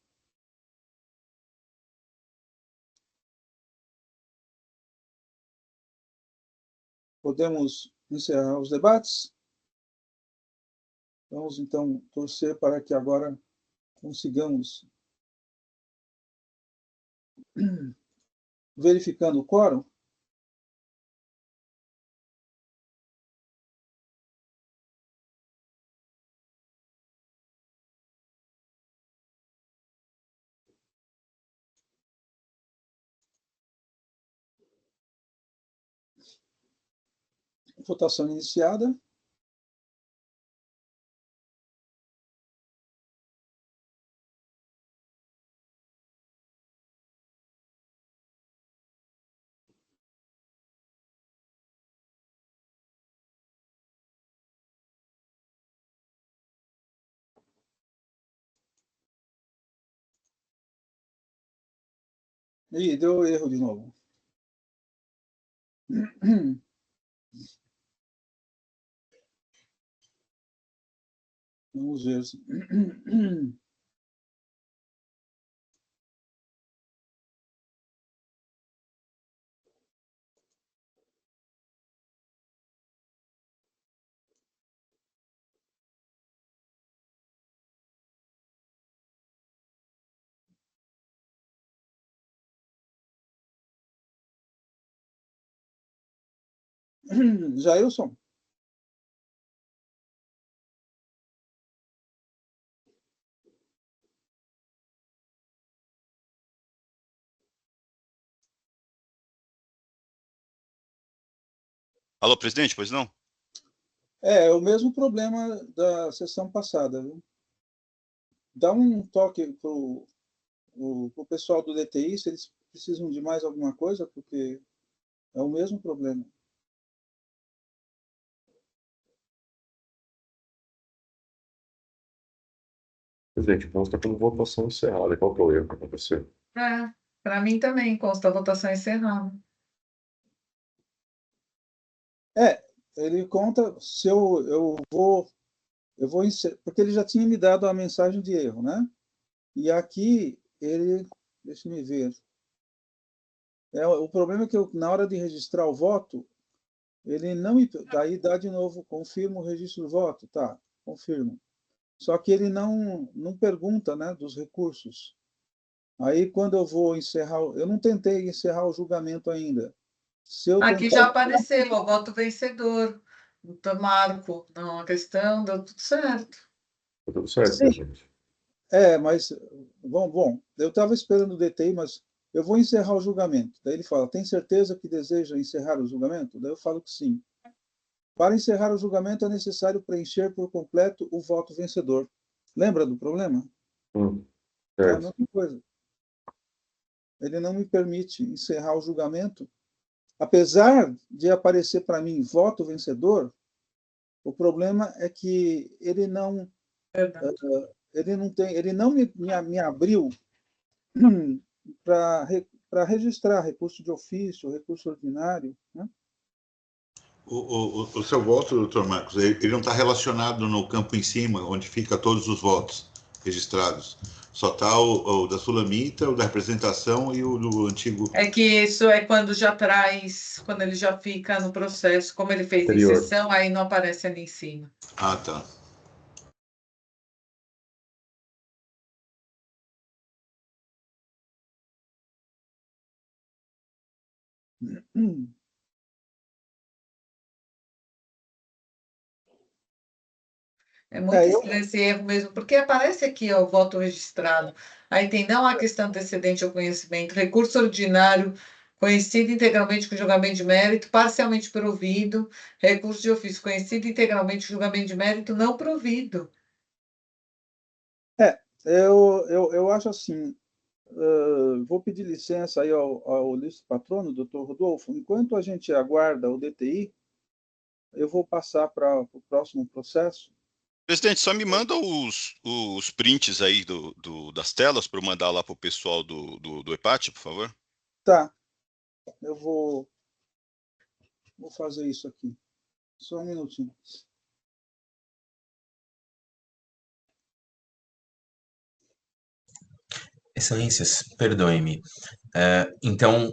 Podemos encerrar os debates. Vamos, então, torcer para que agora consigamos, verificando o quórum, votação iniciada. Ih, deu erro de novo. Vamos ver. Jailson? Alô, presidente, pois não? É o mesmo problema da sessão passada, viu? Dá um toque para o pessoal do DTI, se eles precisam de mais alguma coisa, porque é o mesmo problema. Presidente, consta como votação encerrada. Qual que é o erro que aconteceu? Para mim também consta a votação encerrada. Ele conta se eu vou porque ele já tinha me dado a mensagem de erro, né? E aqui ele, deixa eu ver. O problema é que na hora de registrar o voto, ele não me, daí dá de novo, confirma o registro do voto, tá? Confirma. Só que ele não pergunta, né, dos recursos. Aí quando eu vou encerrar, eu não tentei encerrar o julgamento ainda. Se eu Aqui tentar... já apareceu o voto vencedor do Marco. Não, a questão deu tudo certo. Tá tudo certo, Sim. gente. Mas, bom, eu estava esperando o DTI, mas eu vou encerrar o julgamento. Daí ele fala, tem certeza que deseja encerrar o julgamento? Daí eu falo que sim. Para encerrar o julgamento é necessário preencher por completo o voto vencedor. Lembra do problema? É a mesma coisa. Ele não me permite encerrar o julgamento. Apesar de aparecer para mim voto vencedor, o problema é que ele não me abriu para registrar recurso de ofício, recurso ordinário, né? O seu voto, doutor Marcos, ele não está relacionado no campo em cima, onde fica todos os votos. registrados. Só está o da Sulamita, o da representação e o do antigo. É que isso é quando já traz, quando ele já fica no processo, como ele fez em Anterior. sessão, aí não aparece ali em cima. Ah, tá. É muito eu, estranho esse erro mesmo, porque aparece aqui, ó, o voto registrado. Aí tem não a questão antecedente ao conhecimento, recurso ordinário conhecido integralmente com julgamento de mérito, parcialmente provido, recurso de ofício conhecido integralmente com julgamento de mérito não provido. eu acho assim, vou pedir licença aí ao Ilustro Patrono, doutor Rodolfo, enquanto a gente aguarda o DTI, eu vou passar para o próximo processo. Presidente, só me manda os prints aí das telas para eu mandar lá para o pessoal do EPAT, por favor. Tá, eu vou fazer isso aqui. Só um minutinho. Excelências, perdoe-me. Então,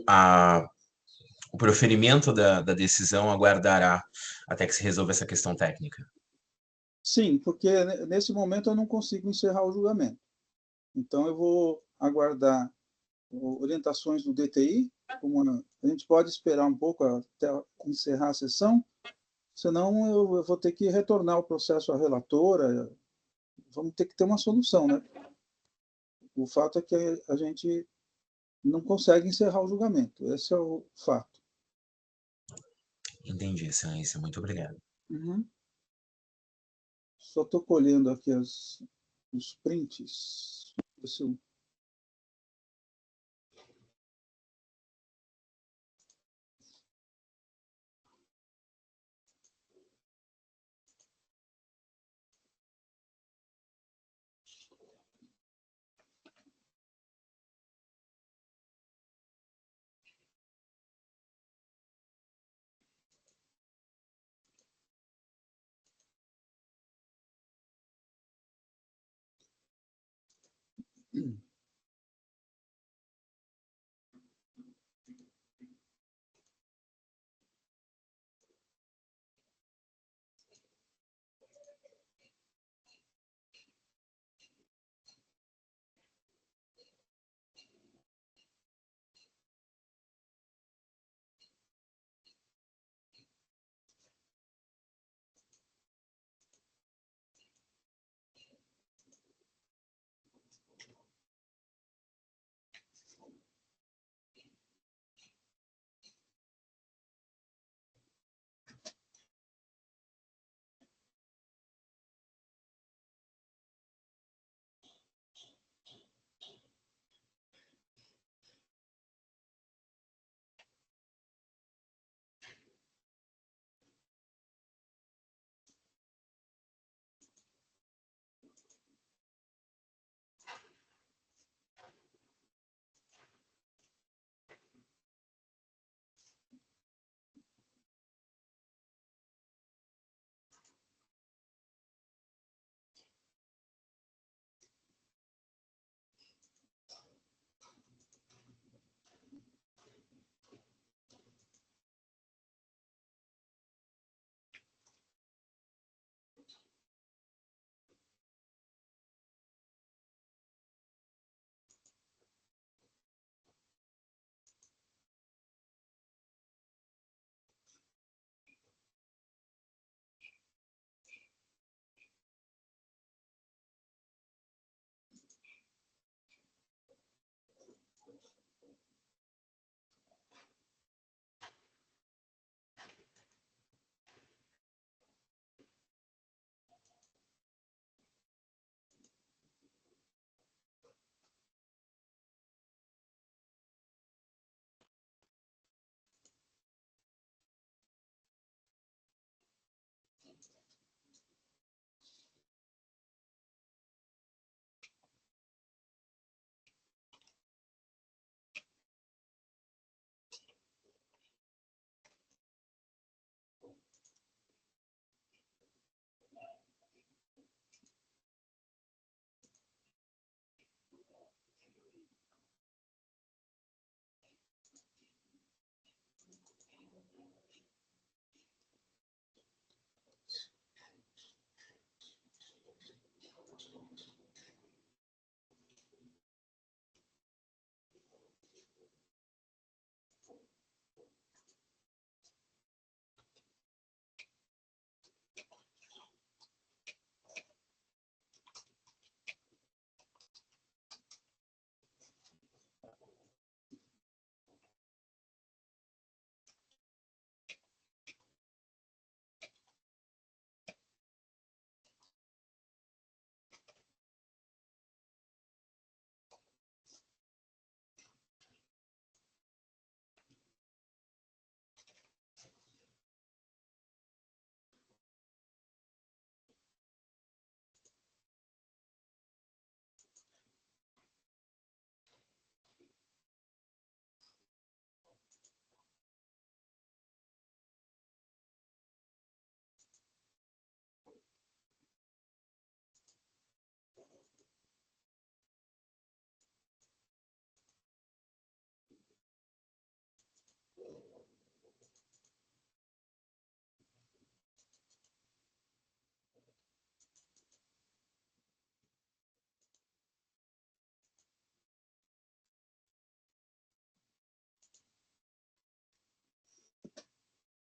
o proferimento da decisão aguardará até que se resolva essa questão técnica. Sim, porque nesse momento eu não consigo encerrar o julgamento. Então eu vou aguardar orientações do DTI, a gente pode esperar um pouco até encerrar a sessão, senão eu vou ter que retornar o processo à relatora, vamos ter que ter uma solução, né? O fato é que a gente não consegue encerrar o julgamento, esse é o fato. Entendi, Excelência. Muito obrigado. Uhum. Só estou colhendo aqui os prints.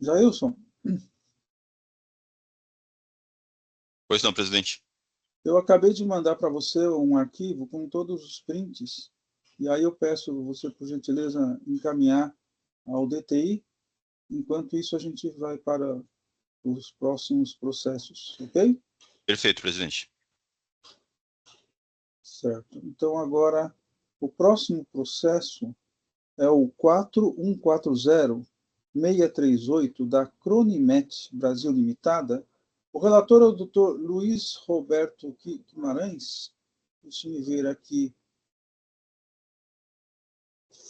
Jailson, Pois não, presidente. eu acabei de mandar para você um arquivo com todos os prints, e aí eu peço você, por gentileza, encaminhar ao DTI. Enquanto isso, a gente vai para os próximos processos, ok? Perfeito, presidente. Certo. Então, agora, o próximo processo é o 4140-638 da Cronimet Brasil Limitada. O relator é o Dr. Luiz Roberto Guimarães. Deixa eu ver aqui.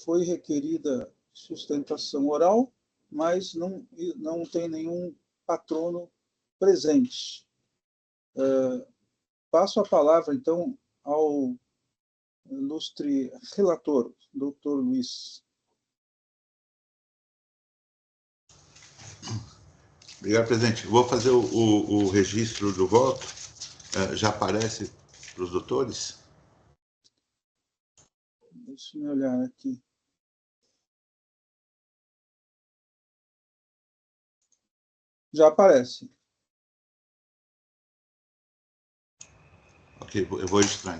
Foi requerida sustentação oral, mas não tem nenhum patrono presente. Passo a palavra, então, ao ilustre relator, doutor Luiz. Obrigado, presidente. Vou fazer o registro do voto. Já aparece para os doutores? Deixa eu olhar aqui. Já aparece. Ok, eu vou registrar.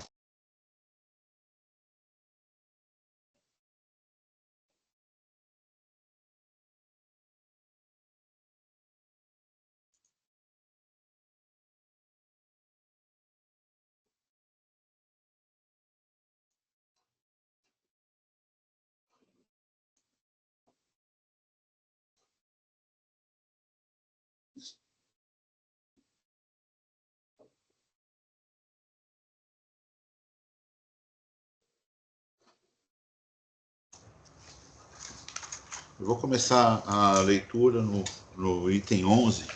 Eu vou começar a leitura no item 11,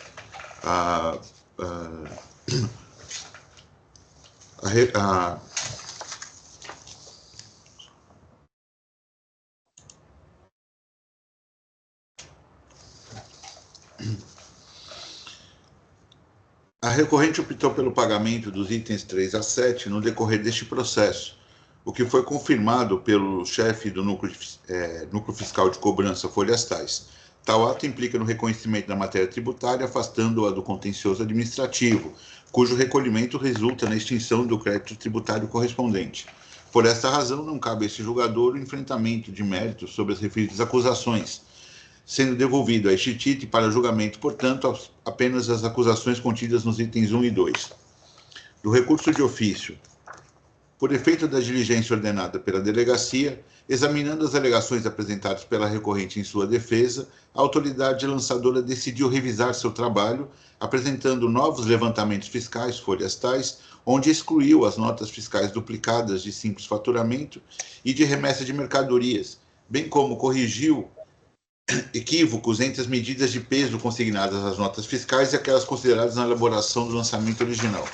a recorrente optou pelo pagamento dos itens 3 a 7 no decorrer deste processo, o que foi confirmado pelo chefe do Núcleo Fiscal de Cobrança Folhas Tais. Tal ato implica no reconhecimento da matéria tributária, afastando-a do contencioso administrativo, cujo recolhimento resulta na extinção do crédito tributário correspondente. Por esta razão, não cabe a este julgador o enfrentamento de méritos sobre as referidas acusações, sendo devolvido a este título para julgamento, portanto, apenas as acusações contidas nos itens 1 e 2. Do recurso de ofício. Por efeito da diligência ordenada pela delegacia, examinando as alegações apresentadas pela recorrente em sua defesa, a autoridade lançadora decidiu revisar seu trabalho, apresentando novos levantamentos fiscais, folhas tais, onde excluiu as notas fiscais duplicadas de simples faturamento e de remessa de mercadorias, bem como corrigiu equívocos entre as medidas de peso consignadas às notas fiscais e aquelas consideradas na elaboração do lançamento original.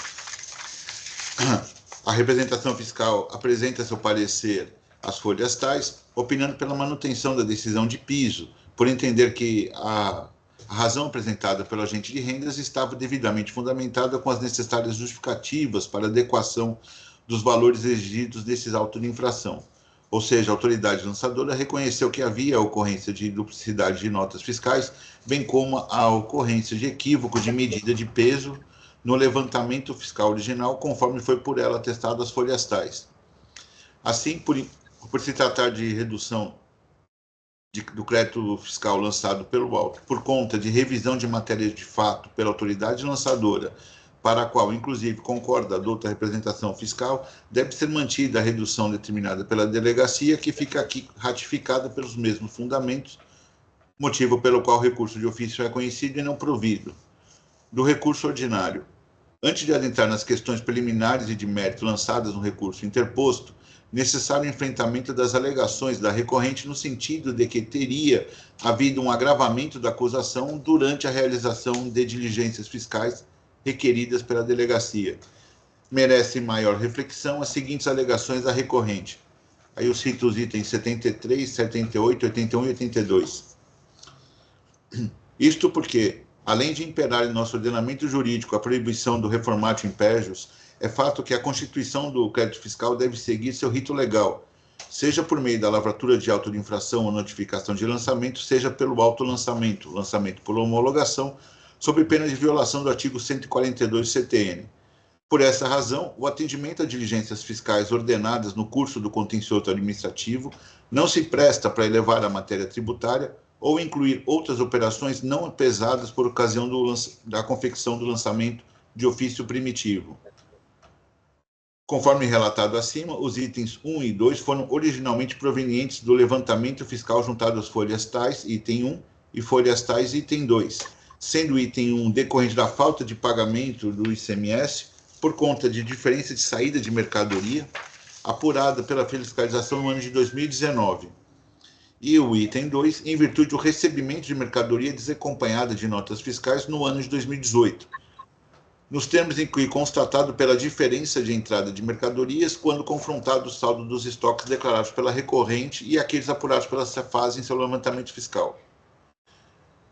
A representação fiscal apresenta seu parecer às folhas tais, opinando pela manutenção da decisão de piso, por entender que a razão apresentada pelo agente de rendas estava devidamente fundamentada com as necessárias justificativas para adequação dos valores exigidos desses autos de infração. Ou seja, a autoridade lançadora reconheceu que havia a ocorrência de duplicidade de notas fiscais, bem como a ocorrência de equívoco de medida de peso no levantamento fiscal original, conforme foi por ela atestado as folhas tais. Assim, por se tratar de redução do crédito fiscal lançado pelo auto, por conta de revisão de matéria de fato pela autoridade lançadora, para a qual, inclusive, concorda a douta representação fiscal, deve ser mantida a redução determinada pela delegacia, que fica aqui ratificada pelos mesmos fundamentos, motivo pelo qual o recurso de ofício é conhecido e não provido. Do recurso ordinário. Antes de adentrar nas questões preliminares e de mérito lançadas no recurso interposto, necessário enfrentamento das alegações da recorrente no sentido de que teria havido um agravamento da acusação durante a realização de diligências fiscais requeridas pela delegacia. Merece maior reflexão as seguintes alegações da recorrente. Aí eu cito os itens 73, 78, 81 e 82. Isto porque, além de imperar em nosso ordenamento jurídico a proibição do reformatio impejus, é fato que a constituição do crédito fiscal deve seguir seu rito legal, seja por meio da lavratura de auto de infração ou notificação de lançamento, seja pelo autolançamento, lançamento por homologação, sob pena de violação do artigo 142 do CTN. Por essa razão, o atendimento a diligências fiscais ordenadas no curso do contencioso administrativo não se presta para elevar a matéria tributária ou incluir outras operações não pesadas por ocasião da confecção do lançamento de ofício primitivo. Conforme relatado acima, os itens 1 e 2 foram originalmente provenientes do levantamento fiscal juntado às folhas tais, item 1, e folhas tais, item 2, sendo o item 1 decorrente da falta de pagamento do ICMS por conta de diferença de saída de mercadoria apurada pela fiscalização no ano de 2019. E o item 2, em virtude do recebimento de mercadoria desacompanhada de notas fiscais no ano de 2018, nos termos em que constatado pela diferença de entrada de mercadorias quando confrontado o saldo dos estoques declarados pela recorrente e aqueles apurados pela Cefaz em seu levantamento fiscal.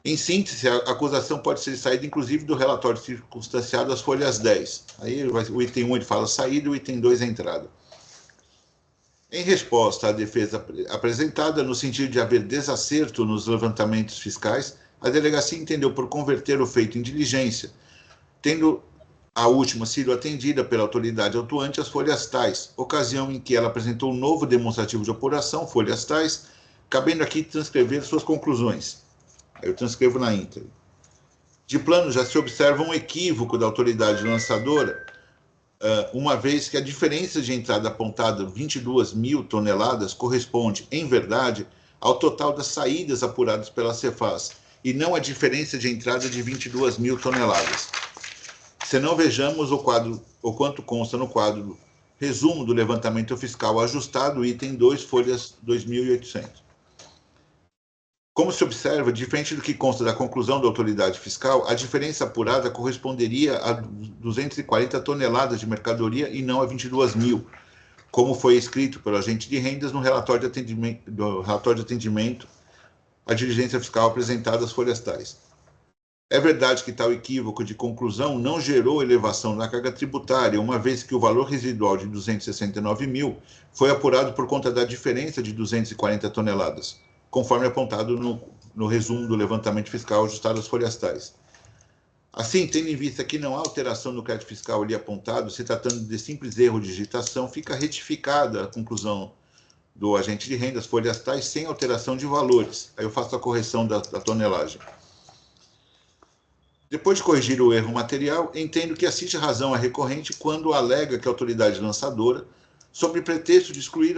Em síntese, a acusação pode ser saída, inclusive, do relatório circunstanciado às folhas 10. Aí o item 1 ele fala saída e o item 2 a entrada. Em resposta à defesa apresentada, no sentido de haver desacerto nos levantamentos fiscais, a delegacia entendeu por converter o feito em diligência, tendo a última sido atendida pela autoridade autuante às folhas tais, ocasião em que ela apresentou um novo demonstrativo de apuração, folhas tais, cabendo aqui transcrever suas conclusões. Eu transcrevo na íntegra. De plano, já se observa um equívoco da autoridade lançadora, uma vez que a diferença de entrada apontada, 22 mil toneladas, corresponde, em verdade, ao total das saídas apuradas pela Cefaz, e não a diferença de entrada de 22 mil toneladas. Se não vejamos o quanto consta no quadro resumo do levantamento fiscal ajustado, item 2, folhas 2.800. Como se observa, diferente do que consta da conclusão da autoridade fiscal, a diferença apurada corresponderia a 240 toneladas de mercadoria e não a 22 mil, como foi escrito pelo agente de rendas no relatório de atendimento à diligência fiscal apresentada às folhas tais. É verdade que tal equívoco de conclusão não gerou elevação na carga tributária, uma vez que o valor residual de 269 mil foi apurado por conta da diferença de 240 toneladas, conforme apontado no resumo do levantamento fiscal ajustado às folhas tais. Assim, tendo em vista que não há alteração no crédito fiscal ali apontado, se tratando de simples erro de digitação, fica retificada a conclusão do agente de rendas, folhas tais, sem alteração de valores. Aí eu faço a correção da tonelagem. Depois de corrigir o erro material, entendo que assiste razão à recorrente quando alega que a autoridade lançadora, sob pretexto de excluir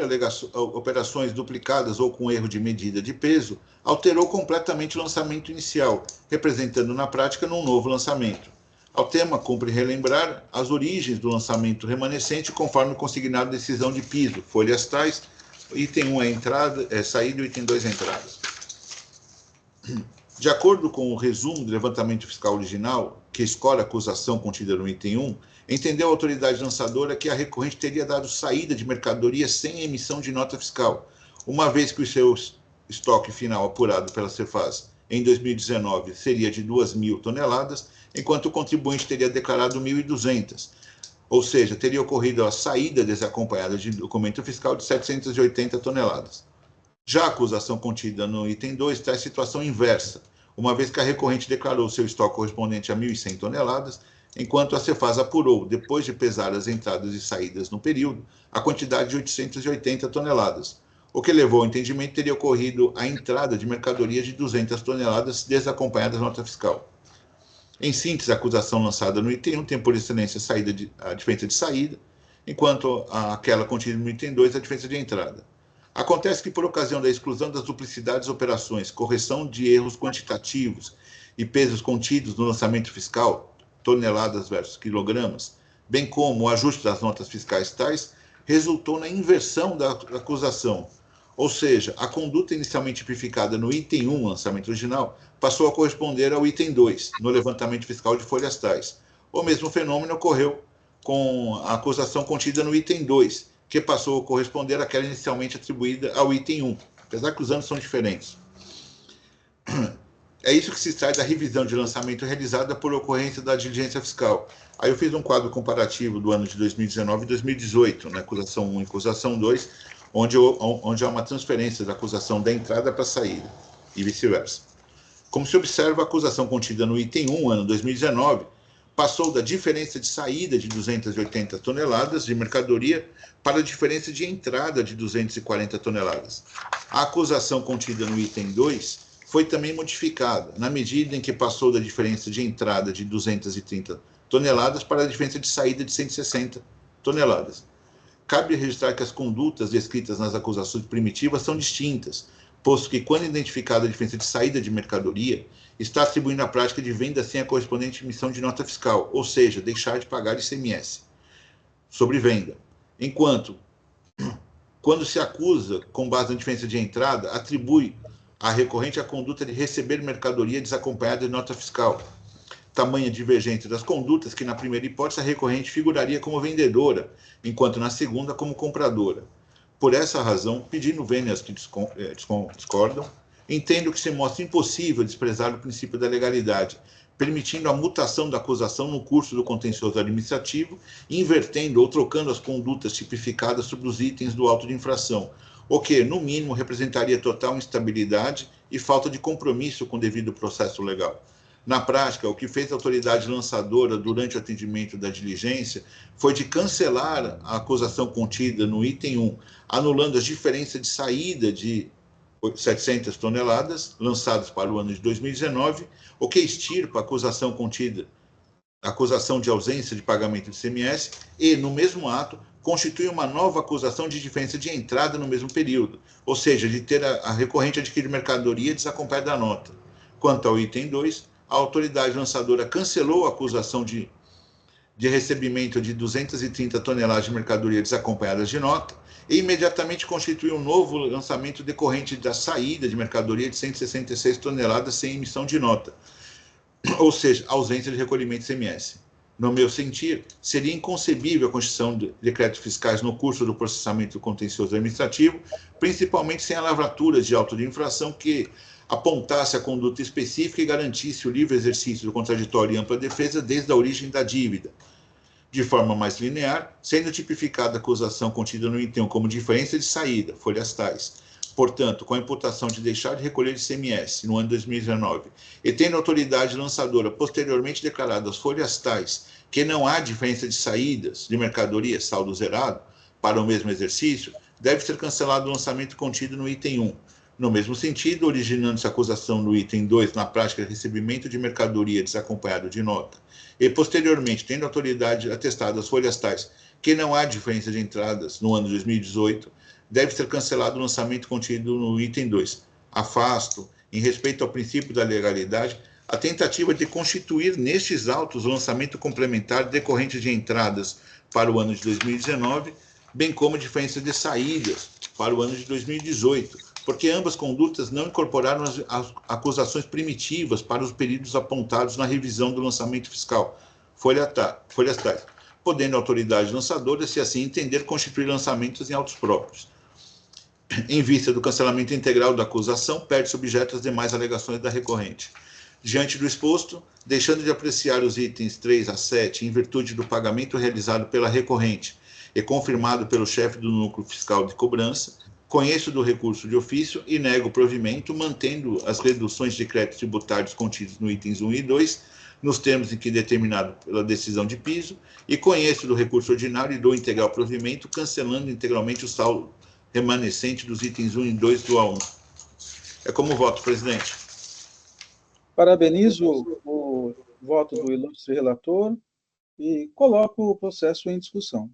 operações duplicadas ou com erro de medida de peso, alterou completamente o lançamento inicial, representando na prática um novo lançamento. Ao tema, cumpre relembrar as origens do lançamento remanescente conforme consignado na decisão de piso, folhas tais, item 1 é entrada, saída e item 2 é entrada. De acordo com o resumo do levantamento fiscal original, que escolhe a acusação contida no item 1, entendeu a autoridade lançadora que a recorrente teria dado saída de mercadoria sem emissão de nota fiscal, uma vez que o seu estoque final apurado pela Cefaz em 2019 seria de 2.000 toneladas, enquanto o contribuinte teria declarado 1.200, ou seja, teria ocorrido a saída desacompanhada de documento fiscal de 780 toneladas. Já a acusação contida no item 2 traz situação inversa, uma vez que a recorrente declarou seu estoque correspondente a 1.100 toneladas, enquanto a Cefaz apurou, depois de pesar as entradas e saídas no período, a quantidade de 880 toneladas, o que levou ao entendimento que teria ocorrido a entrada de mercadorias de 200 toneladas desacompanhadas da nota fiscal. Em síntese, a acusação lançada no item 1 tem por excelência a diferença de saída, enquanto aquela contida no item 2 a diferença de entrada. Acontece que, por ocasião da exclusão das duplicidades operações, correção de erros quantitativos e pesos contidos no lançamento fiscal, toneladas versus quilogramas, bem como o ajuste das notas fiscais tais, resultou na inversão da acusação. Ou seja, a conduta inicialmente tipificada no item 1, lançamento original, passou a corresponder ao item 2, no levantamento fiscal de folhas tais. O mesmo fenômeno ocorreu com a acusação contida no item 2, que passou a corresponder àquela inicialmente atribuída ao item 1, apesar que os anos são diferentes. É isso que se extrai da revisão de lançamento realizada por ocorrência da diligência fiscal. Aí eu fiz um quadro comparativo do ano de 2019 e 2018, na acusação 1 e acusação 2, onde há uma transferência da acusação da entrada para a saída, e vice-versa. Como se observa, a acusação contida no item 1, ano 2019, passou da diferença de saída de 280 toneladas de mercadoria para a diferença de entrada de 240 toneladas. A acusação contida no item 2 foi também modificada, na medida em que passou da diferença de entrada de 230 toneladas para a diferença de saída de 160 toneladas. Cabe registrar que as condutas descritas nas acusações primitivas são distintas, posto que, quando identificada a diferença de saída de mercadoria, está atribuindo a prática de venda sem a correspondente emissão de nota fiscal, ou seja, deixar de pagar ICMS sobre venda. Enquanto, quando se acusa com base na diferença de entrada, atribui à recorrente a conduta de receber mercadoria desacompanhada de nota fiscal. Tamanha divergência das condutas que, na primeira hipótese, a recorrente figuraria como vendedora, enquanto na segunda, como compradora. Por essa razão, pedindo vênias que discordam, entendo que se mostra impossível desprezar o princípio da legalidade, permitindo a mutação da acusação no curso do contencioso administrativo, invertendo ou trocando as condutas tipificadas sobre os itens do auto de infração, o que, no mínimo, representaria total instabilidade e falta de compromisso com o devido processo legal. Na prática, o que fez a autoridade lançadora durante o atendimento da diligência foi de cancelar a acusação contida no item 1, anulando as diferenças de saída de 700 toneladas lançadas para o ano de 2019, o que extirpa a acusação contida, a acusação de ausência de pagamento de ICMS, e, no mesmo ato, constitui uma nova acusação de diferença de entrada no mesmo período, ou seja, de ter a recorrente adquirir mercadoria desacompanhada da nota. Quanto ao item 2, a autoridade lançadora cancelou a acusação de recebimento de 230 toneladas de mercadoria desacompanhadas de nota e imediatamente constituiu um novo lançamento decorrente da saída de mercadoria de 166 toneladas sem emissão de nota, ou seja, ausência de recolhimento de ICMS. No meu sentir, seria inconcebível a constituição de decretos fiscais no curso do processamento contencioso administrativo, principalmente sem a lavratura de auto de infração que apontasse a conduta específica e garantisse o livre exercício do contraditório e ampla defesa desde a origem da dívida. De forma mais linear, sendo tipificada a acusação contida no item como diferença de saída, folhas tais, portanto, com a imputação de deixar de recolher ICMS no ano de 2019, e tendo a autoridade lançadora posteriormente declarado as folhas tais que não há diferença de saídas de mercadoria, saldo zerado, para o mesmo exercício, deve ser cancelado o lançamento contido no item 1. No mesmo sentido, originando-se a acusação no item 2, na prática de recebimento de mercadoria desacompanhado de nota, e posteriormente, tendo a autoridade atestado as folhas tais que não há diferença de entradas no ano de 2018, deve ser cancelado o lançamento contido no item 2. Afasto, em respeito ao princípio da legalidade, a tentativa de constituir nestes autos o lançamento complementar decorrente de entradas para o ano de 2019, bem como diferença de saídas para o ano de 2018, porque ambas condutas não incorporaram as acusações primitivas para os períodos apontados na revisão do lançamento fiscal, folhas tais, podendo a autoridade lançadora, se assim entender, constituir lançamentos em autos próprios. Em vista do cancelamento integral da acusação, perde-se objeto as demais alegações da recorrente. Diante do exposto, deixando de apreciar os itens 3 a 7, em virtude do pagamento realizado pela recorrente e confirmado pelo chefe do núcleo fiscal de cobrança, conheço do recurso de ofício e nego o provimento, mantendo as reduções de créditos tributários contidos no itens 1 e 2, nos termos em que determinado pela decisão de piso, e conheço do recurso ordinário e dou integral provimento, cancelando integralmente o saldo remanescente dos itens 1 e 2 do A1. É como voto, presidente. Parabenizo o voto do ilustre relator e coloco o processo em discussão.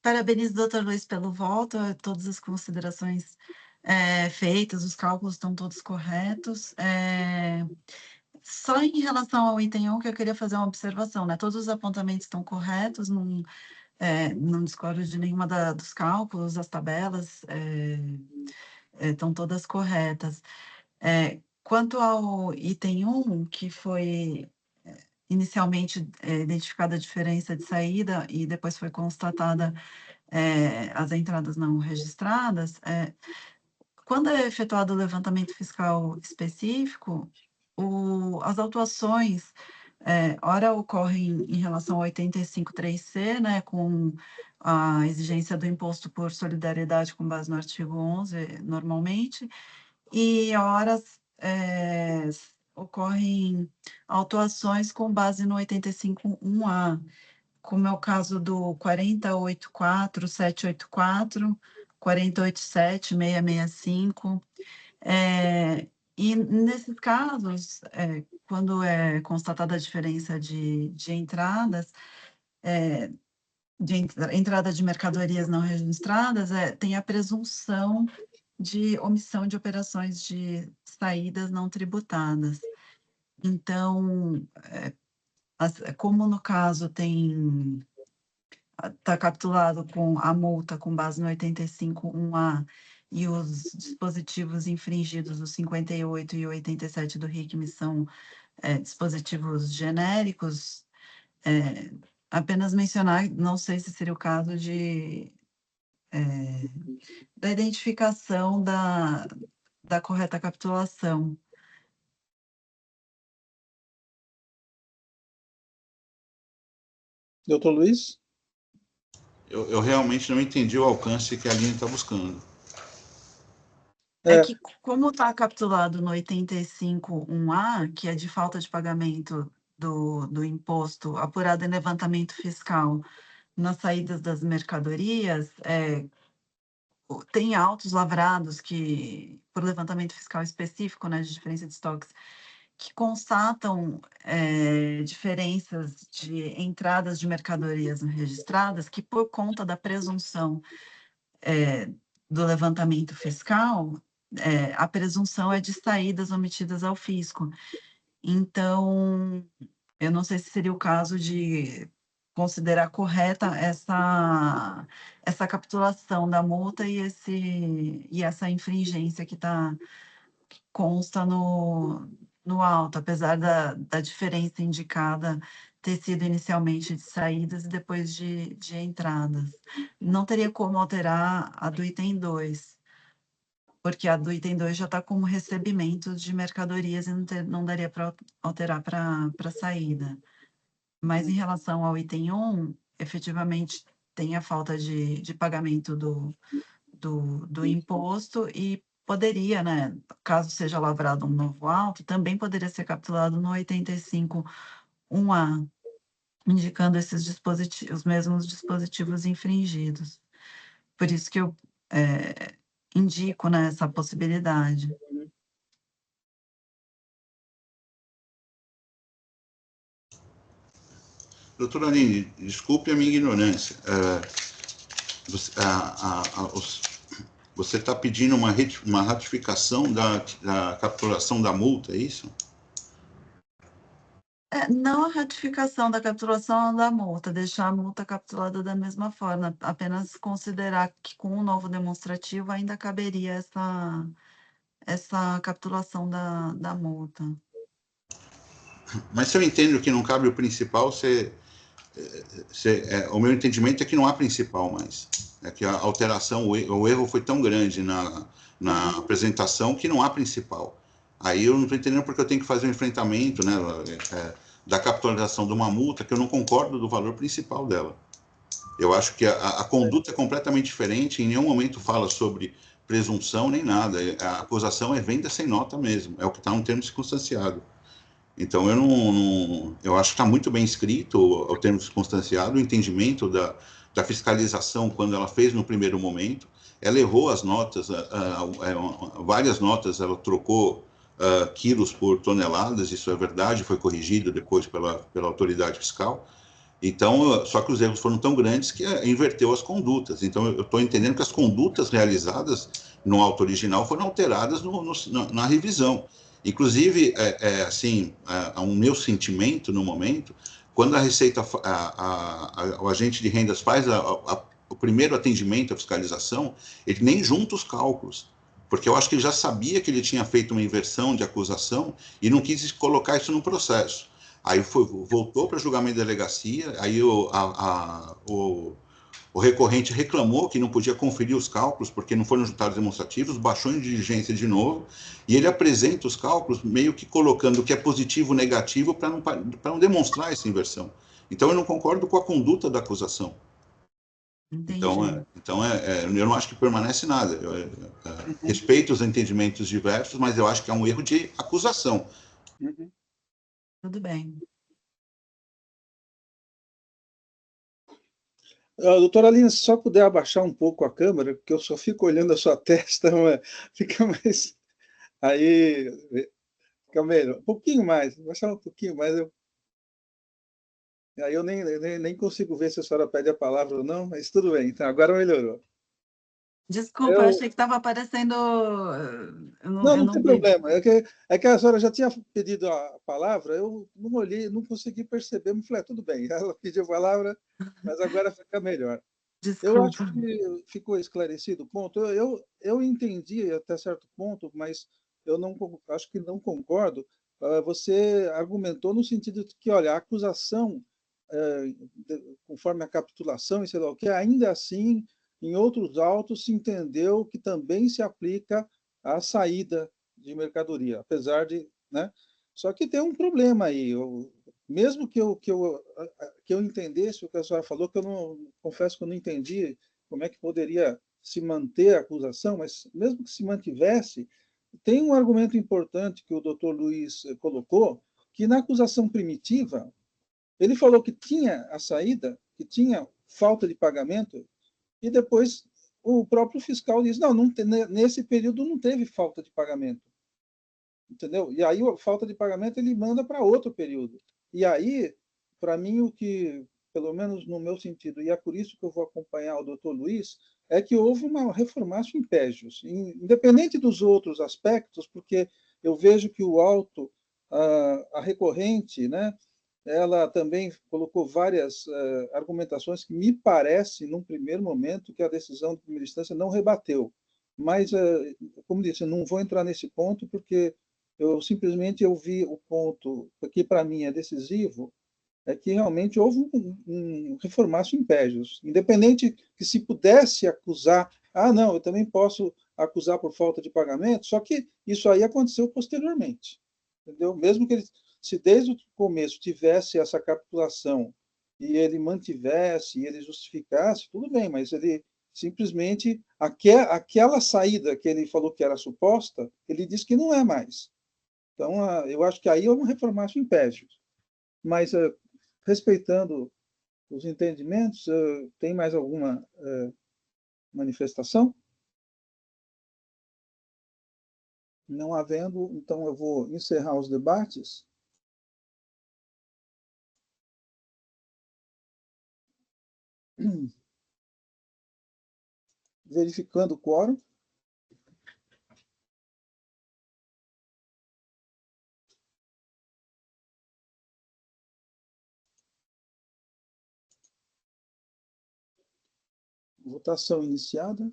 Parabenizo o doutor Luiz pelo voto, todas as considerações feitas, os cálculos estão todos corretos. Só em relação ao item 1 que eu queria fazer uma observação, né? Todos os apontamentos estão corretos, não discordo de nenhuma dos cálculos, as tabelas estão todas corretas. Quanto ao item 1, que foi inicialmente identificada a diferença de saída e depois foi constatada as entradas não registradas, quando é efetuado o levantamento fiscal específico, as autuações, ora ocorrem em relação ao 85.3c, né, com a exigência do imposto por solidariedade com base no artigo 11, normalmente, e horas ocorrem autuações com base no 85.1A, como é o caso do 4084.784, 4087.665. E nesses casos, quando é constatada a diferença de entradas, entrada de mercadorias não registradas, tem a presunção de omissão de operações de saídas não tributadas. Então, como no caso está capitulado com a multa com base no 85.1A e os dispositivos infringidos, os 58 e o 87 do RICM, são dispositivos genéricos, apenas mencionar, não sei se seria o caso da identificação da correta capitulação. Doutor Luiz? Eu realmente não entendi o alcance que a Aline está buscando. É que, como está capitulado no 85.1A, que é de falta de pagamento do imposto apurado em levantamento fiscal nas saídas das mercadorias, tem autos lavrados que, por levantamento fiscal específico, né, de diferença de estoques, que constatam diferenças de entradas de mercadorias registradas, que por conta da presunção do levantamento fiscal, a presunção é de saídas omitidas ao fisco. Então, eu não sei se seria o caso de considerar correta essa capitulação da multa e essa infringência que consta no auto, apesar da diferença indicada ter sido inicialmente de saídas e depois de entradas. Não teria como alterar a do item 2, porque a do item 2 já está como recebimento de mercadorias e não daria para alterar para saída. Mas em relação ao item 1, efetivamente tem a falta de pagamento do imposto e poderia, né, caso seja lavrado um novo auto, também poderia ser capitulado no 85.1A, indicando esses dispositivos, os mesmos dispositivos infringidos. Por isso que eu indico, né, essa possibilidade. Doutora Aline, desculpe a minha ignorância. Você está pedindo uma ratificação da capitulação da multa, é isso? Não a ratificação da capitulação da multa, deixar a multa capitulada da mesma forma, apenas considerar que com o novo demonstrativo ainda caberia essa capitulação da multa. Mas se eu entendo que não cabe o principal, o meu entendimento é que não há principal mais. É que a alteração, o erro foi tão grande na apresentação que não há principal. Aí eu não estou entendendo porque eu tenho que fazer um enfrentamento, né, da capitalização de uma multa que eu não concordo do valor principal dela. Eu acho que a conduta é completamente diferente, em nenhum momento fala sobre presunção nem nada. A acusação é venda sem nota mesmo, é o que está no termo circunstanciado. Então, eu acho que está muito bem escrito o termo circunstanciado, o entendimento da fiscalização, quando ela fez no primeiro momento. Ela errou as notas, várias notas, ela trocou quilos por toneladas, isso é verdade, foi corrigido depois pela autoridade fiscal. Então, só que os erros foram tão grandes que inverteu as condutas. Então, eu estou entendendo que as condutas realizadas no auto original foram alteradas na revisão. Inclusive, assim, o meu sentimento no momento, quando a Receita, o agente de rendas faz o primeiro atendimento à fiscalização, ele nem junta os cálculos, porque eu acho que ele já sabia que ele tinha feito uma inversão de acusação e não quis colocar isso no processo. Aí voltou para julgamento de delegacia, aí o recorrente reclamou que não podia conferir os cálculos porque não foram juntados demonstrativos, baixou em diligência de novo, e ele apresenta os cálculos meio que colocando o que é positivo ou negativo para não demonstrar essa inversão. Então, eu não concordo com a conduta da acusação. Entendi. Eu não acho que permanece nada. Respeito os entendimentos diversos, mas eu acho que é um erro de acusação. Uhum. Tudo bem. Doutora Aline, se só puder abaixar um pouco a câmera, porque eu só fico olhando a sua testa, fica mais... Aí, fica melhor. Um pouquinho mais, abaixar um pouquinho mais. Aí eu nem consigo ver se a senhora pede a palavra ou não, mas tudo bem. Então, agora melhorou. Desculpa, eu achei que estava aparecendo. Eu Não não tem vi. problema. É que a senhora já tinha pedido a palavra, eu não olhei, não consegui perceber, mas falei, tudo bem, ela pediu a palavra, mas agora fica melhor. Eu acho Desculpa. que ficou esclarecido o ponto. Eu entendi até certo ponto, mas eu não acho que não concordo. Você argumentou no sentido de que, olha, a acusação, conforme a capitulação e sei lá o que, ainda assim, em outros autos se entendeu que também se aplica à saída de mercadoria, apesar de, né? Só que tem um problema aí. Mesmo que eu entendesse o que a senhora falou, que eu não confesso que eu não entendi como é que poderia se manter a acusação, mas mesmo que se mantivesse, tem um argumento importante que o doutor Luiz colocou, que na acusação primitiva, ele falou que tinha a saída, que tinha falta de pagamento, e depois o próprio fiscal diz, não, nesse período não teve falta de pagamento. Entendeu? E aí a falta de pagamento ele manda para outro período. E aí, para mim, o que, pelo menos no meu sentido, e é por isso que eu vou acompanhar o doutor Luiz, é que houve uma reformatio impégios, independente dos outros aspectos, porque eu vejo que o auto, a recorrente, né, ela também colocou várias argumentações que me parece, num primeiro momento, que a decisão de primeira instância não rebateu. Mas, como disse, eu não vou entrar nesse ponto, porque eu vi o ponto que para mim é decisivo, é que realmente houve um reformatio impégios, independente que se pudesse acusar, não, eu também posso acusar por falta de pagamento, só que isso aí aconteceu posteriormente, entendeu? Mesmo que ele, se desde o começo tivesse essa capitulação e ele mantivesse, e ele justificasse, tudo bem, mas ele simplesmente, aquela saída que ele falou que era suposta, ele disse que não é mais. Então, eu acho que aí é um reformatio impégios. Mas, respeitando os entendimentos, tem mais alguma manifestação? Não havendo, então eu vou encerrar os debates. Verificando o quórum. Votação iniciada.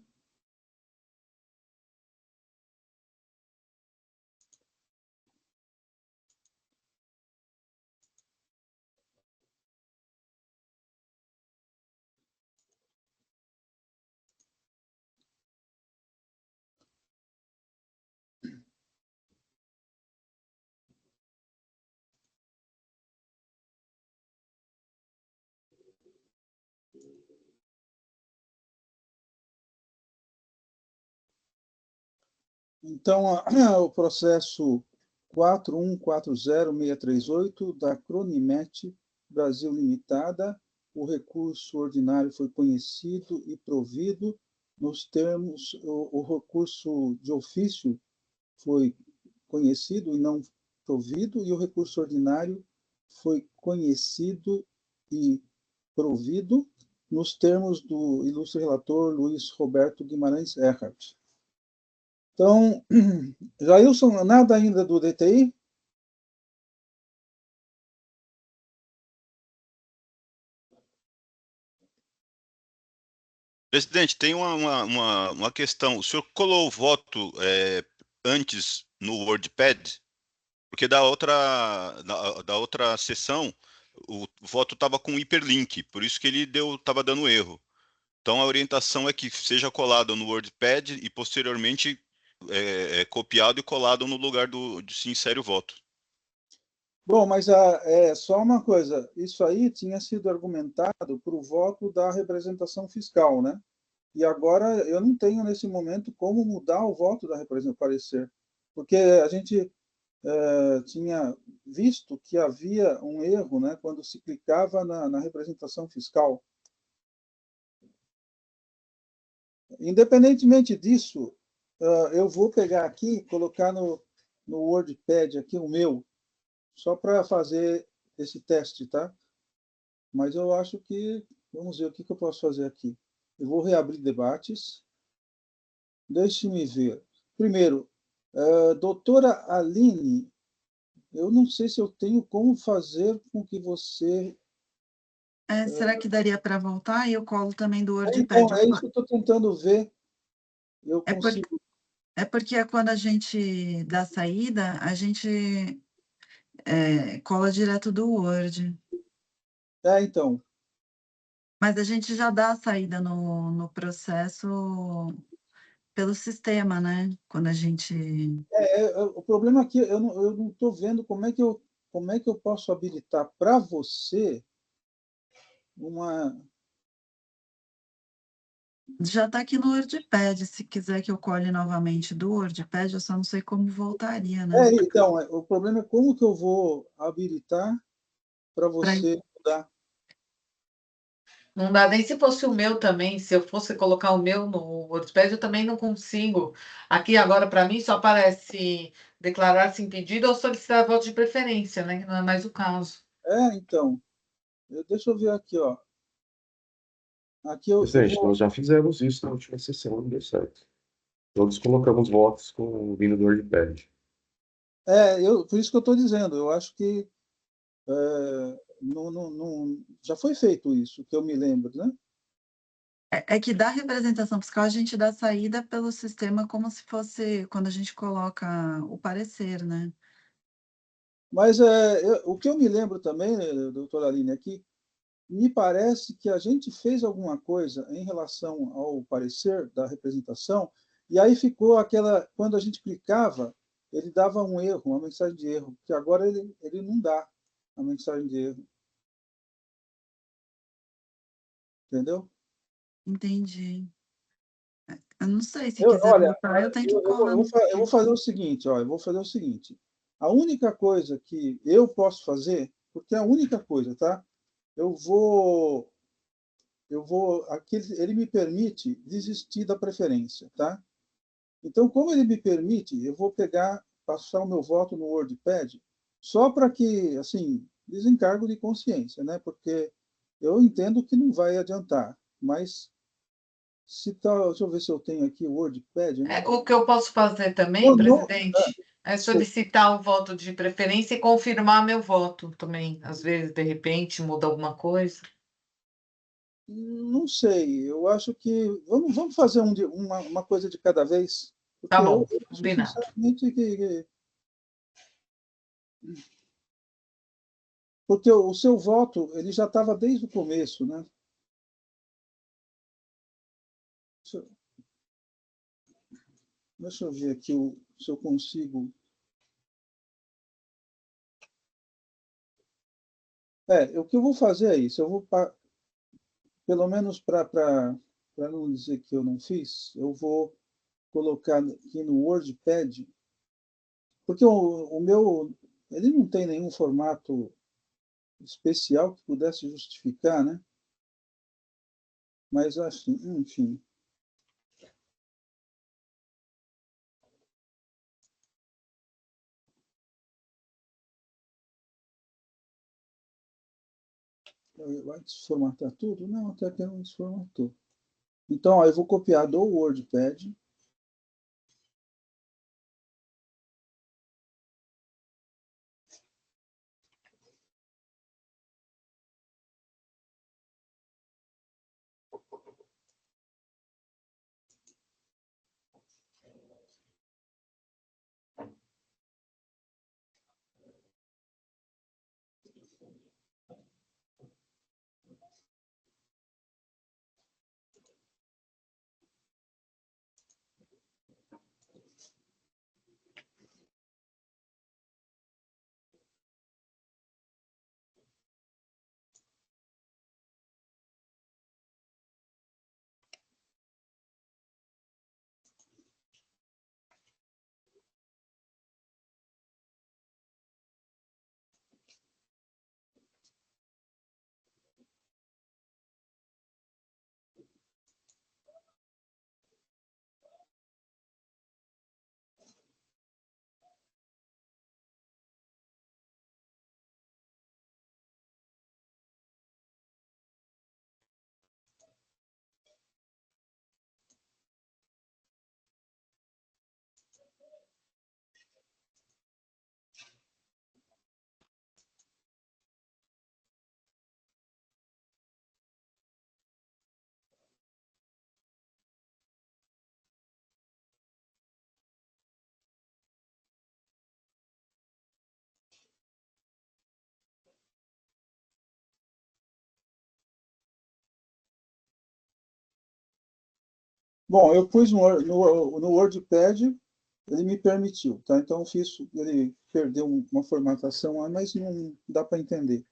Então, o processo 4140638 da Cronimet Brasil Limitada, o recurso ordinário foi conhecido e provido nos termos, o recurso de ofício foi conhecido e não provido, e o recurso ordinário foi conhecido e provido nos termos do ilustre relator Luiz Roberto Guimarães Erhardt. Então, Jailson, nada ainda do DTI? Presidente, tem uma questão. O senhor colou o voto antes no WordPad? Porque da outra sessão, o voto estava com hiperlink, por isso que ele estava dando erro. Então, a orientação é que seja colado no WordPad e, posteriormente, copiado e colado no lugar de se insere o voto. Bom, mas só uma coisa, isso aí tinha sido argumentado para o voto da representação fiscal, né? E agora eu não tenho, nesse momento, como mudar o voto da representação, parecer, porque a gente tinha visto que havia um erro, né, quando se clicava na representação fiscal. Independentemente disso, eu vou pegar aqui e colocar no WordPad aqui o meu, só para fazer esse teste, tá? Mas eu acho que, vamos ver o que eu posso fazer aqui. Eu vou reabrir debates. Deixe-me ver. Primeiro, doutora Aline, eu não sei se eu tenho como fazer com que você... Será que daria para voltar? E eu colo também do Então, WordPad. é isso que eu estou tentando ver. Eu É, por, consigo... é porque quando a gente dá saída, a gente cola direto do Word. Então. Mas a gente já dá a saída no processo pelo sistema, né? Quando a gente... O problema aqui, eu não estou vendo como é que eu posso habilitar para você uma... Já está aqui no WordPad. Se quiser que eu cole novamente do WordPad, eu só não sei como voltaria, né? Então, o problema é como que eu vou habilitar para você mudar. Não dá nem se fosse o meu também. Se eu fosse colocar o meu no WordPad, eu também não consigo. Aqui agora, para mim, só aparece declarar-se impedido ou solicitar voto de preferência, né? Que não é mais o caso. Então, deixa eu ver aqui, ó. Aqui eu Presidente, vou... nós já fizemos isso na última sessão, não deu certo. Todos colocamos votos com vindo do WordPad. Por isso que eu estou dizendo, eu acho que já foi feito isso, que eu me lembro, né? É que da representação fiscal a gente dá saída pelo sistema como se fosse quando a gente coloca o parecer, né? Mas o que eu me lembro também, doutora Aline, é que me parece que a gente fez alguma coisa em relação ao parecer da representação, e aí ficou aquela, quando a gente clicava, ele dava um erro, uma mensagem de erro, que agora ele não dá a mensagem de erro. Entendeu? Entendi. Eu não sei, se quiser Olha, voltar, eu tenho que colar no... eu vou fazer o seguinte, ó, eu vou fazer o seguinte. A única coisa que eu posso fazer, porque é a única coisa, tá? Eu vou, aqui ele me permite desistir da preferência, tá? Então, como ele me permite, eu vou pegar, passar o meu voto no WordPad, só para que, assim, desencargo de consciência, né? Porque eu entendo que não vai adiantar, mas se tá, deixa eu ver se eu tenho aqui o WordPad, né? O que eu posso fazer também, Não, presidente, é solicitar o voto de preferência e confirmar meu voto também. Às vezes, de repente, muda alguma coisa. não sei, eu acho que vamos fazer uma coisa de cada vez, Tá porque eu bom, acho combinado. sinceramente porque o seu voto ele já estava desde o começo, né? Deixa, deixa eu ver aqui se eu consigo. O que eu vou fazer é isso. Eu vou, pelo menos para não dizer que eu não fiz, eu vou colocar aqui no WordPad, porque o meu ele não tem nenhum formato especial que pudesse justificar, né? Mas assim, enfim. Vai desformatar tudo? Não, até que não desformatou. Então, ó, eu vou copiar do WordPad. Bom, eu pus no WordPad, ele me permitiu, tá? Então, eu fiz, ele perdeu uma formatação lá, mas não dá para entender.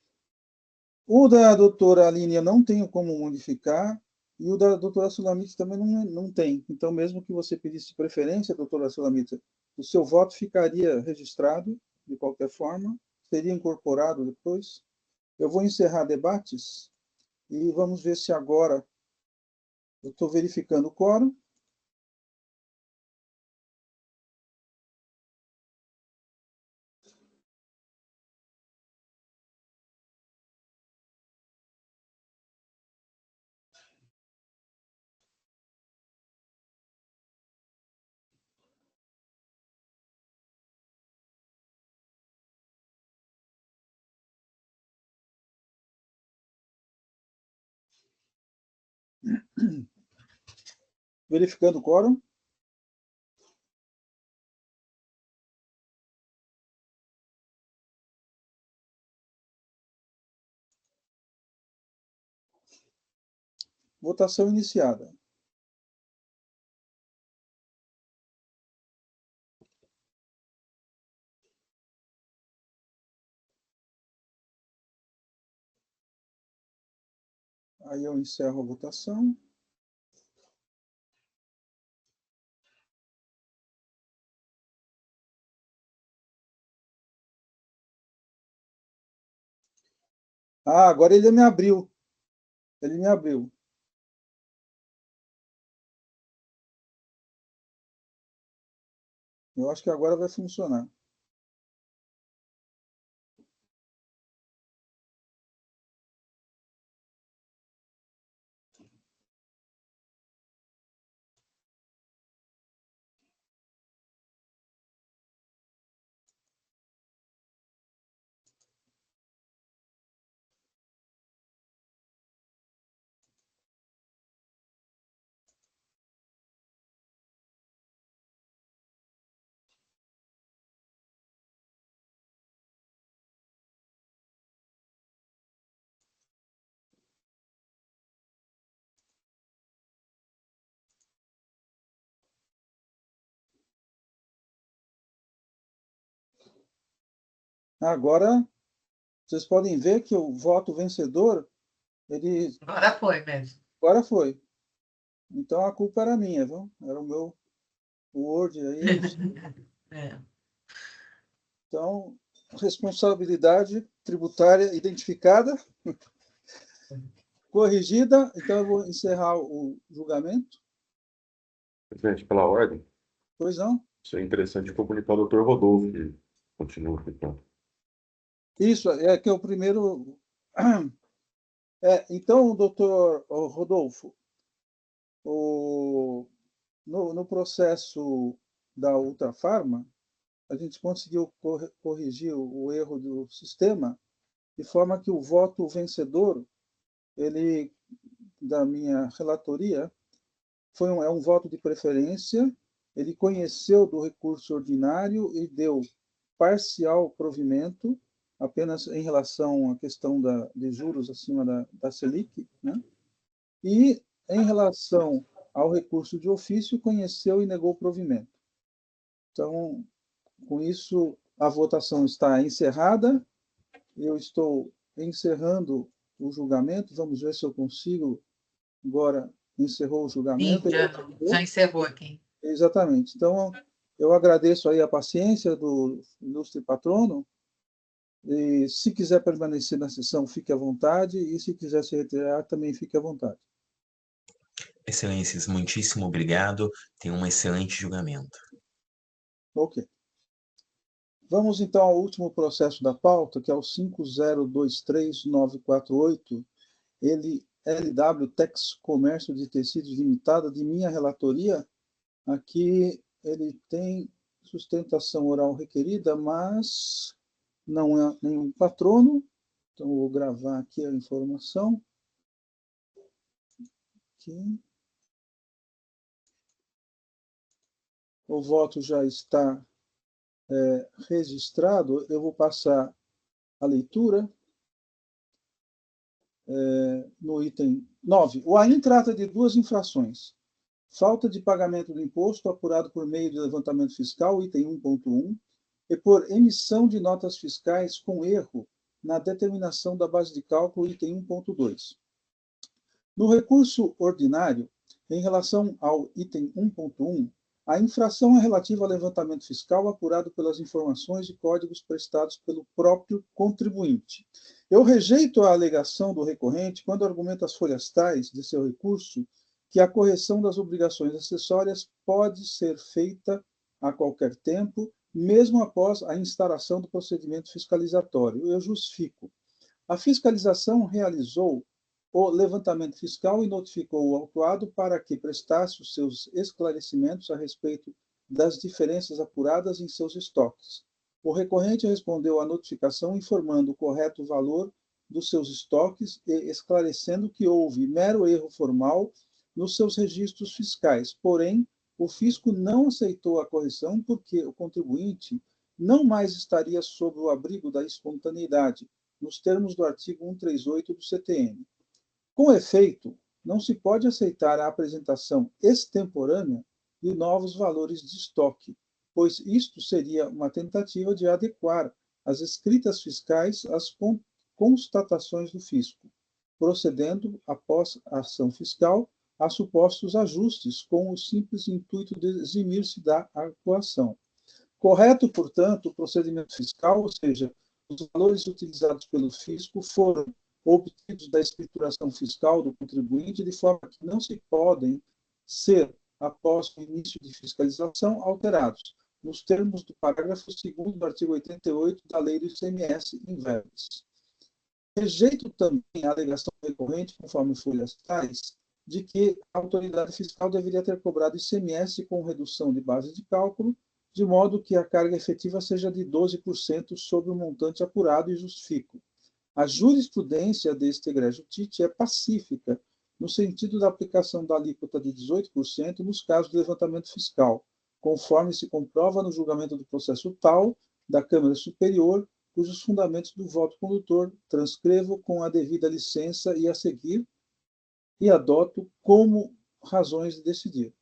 O da doutora Aline eu não tenho como modificar, e o da doutora Sulamita também não tem. Então, mesmo que você pedisse preferência, doutora Sulamita, o seu voto ficaria registrado, de qualquer forma, seria incorporado depois. Eu vou encerrar debates, e vamos ver se agora eu estou verificando o quórum. Verificando o quórum. Votação iniciada. Aí eu encerro a votação. Ah, agora ele me abriu. Ele me abriu. Eu acho que agora vai funcionar. Agora, vocês podem ver que o voto vencedor, ele Agora foi mesmo. agora foi. Então, a culpa era minha, viu? Era o meu Word aí. É. Então, responsabilidade tributária identificada, corrigida. Então, eu vou encerrar o julgamento. Presidente, pela ordem, Pois não? isso é interessante comunicar ao doutor Rodolfo, que continua ficando. Isso, é que é o primeiro... então, doutor Rodolfo, no processo da Ultrafarma, a gente conseguiu corrigir o erro do sistema, de forma que o voto vencedor, ele, da minha relatoria, é um voto de preferência, ele conheceu do recurso ordinário e deu parcial provimento, apenas em relação à questão de juros acima da Selic, né? E, em relação ao recurso de ofício, conheceu e negou provimento. Então, com isso, a votação está encerrada. Eu estou encerrando o julgamento. Vamos ver se eu consigo. Agora, encerrou o julgamento. Sim, já encerrou aqui. Exatamente. Então, eu agradeço aí a paciência do ilustre patrono. E, se quiser permanecer na sessão, fique à vontade. E, se quiser se retirar, também fique à vontade. Excelências, muitíssimo obrigado. Tenha um excelente julgamento. Ok. Vamos, então, ao último processo da pauta, que é o 5023948, ele LW Tex Comércio de Tecidos Limitada, de minha relatoria. Aqui ele tem sustentação oral requerida, mas não é nenhum patrono. Então, eu vou gravar aqui a informação. Aqui. O voto já está registrado. Eu vou passar a leitura. No item 9. O AIN trata de duas infrações. falta de pagamento do imposto apurado por meio de levantamento fiscal, item 1.1, e por emissão de notas fiscais com erro na determinação da base de cálculo, item 1.2. No recurso ordinário, em relação ao item 1.1, a infração é relativa ao levantamento fiscal apurado pelas informações e códigos prestados pelo próprio contribuinte. Eu rejeito a alegação do recorrente quando argumenta as folhas tais de seu recurso que a correção das obrigações acessórias pode ser feita a qualquer tempo, mesmo após a instauração do procedimento fiscalizatório. Eu justifico. A fiscalização realizou o levantamento fiscal e notificou o autuado para que prestasse os seus esclarecimentos a respeito das diferenças apuradas em seus estoques. O recorrente respondeu à notificação informando o correto valor dos seus estoques e esclarecendo que houve mero erro formal nos seus registros fiscais. Porém, o fisco não aceitou a correção porque o contribuinte não mais estaria sob o abrigo da espontaneidade, nos termos do artigo 138 do CTN. Com efeito, não se pode aceitar a apresentação extemporânea de novos valores de estoque, pois isto seria uma tentativa de adequar as escritas fiscais às constatações do fisco, procedendo, após a ação fiscal, a supostos ajustes, com o simples intuito de eximir-se da atuação. Correto, portanto, o procedimento fiscal, ou seja, os valores utilizados pelo fisco foram obtidos da escrituração fiscal do contribuinte, de forma que não se podem ser, após o início de fiscalização, alterados, nos termos do parágrafo 2º do artigo 88 da Lei do ICMS, in verbis. Rejeito também a alegação recorrente, conforme folhas tais, de que a autoridade fiscal deveria ter cobrado ICMS com redução de base de cálculo, de modo que a carga efetiva seja de 12% sobre o montante apurado, e justifico. A jurisprudência deste egrégio TIT é pacífica, no sentido da aplicação da alíquota de 18% nos casos de levantamento fiscal, conforme se comprova no julgamento do processo tal da Câmara Superior, cujos fundamentos do voto condutor transcrevo com a devida licença e a seguir, e adoto como razões de decidir.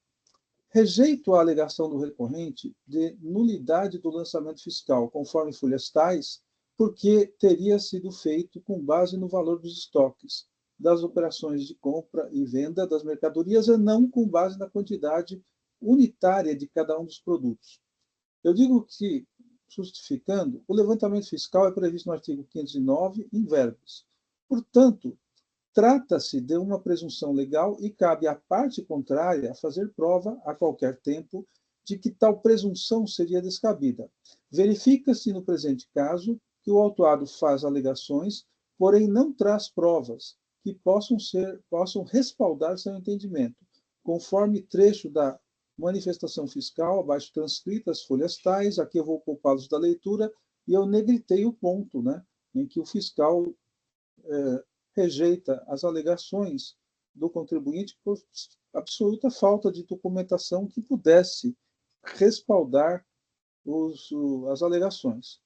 Rejeito a alegação do recorrente de nulidade do lançamento fiscal, conforme folhas tais, porque teria sido feito com base no valor dos estoques, das operações de compra e venda das mercadorias, e não com base na quantidade unitária de cada um dos produtos. Eu digo que, justificando, o levantamento fiscal é previsto no artigo 509, in verbis. Portanto, trata-se de uma presunção legal e cabe à parte contrária fazer prova, a qualquer tempo, de que tal presunção seria descabida. Verifica-se, no presente caso, que o autuado faz alegações, porém não traz provas que possam respaldar seu entendimento, conforme trecho da manifestação fiscal, abaixo transcritas, folhas tais, aqui eu vou poupá-los da leitura, e eu negritei o ponto, em que o fiscal rejeita as alegações do contribuinte por absoluta falta de documentação que pudesse respaldar as alegações.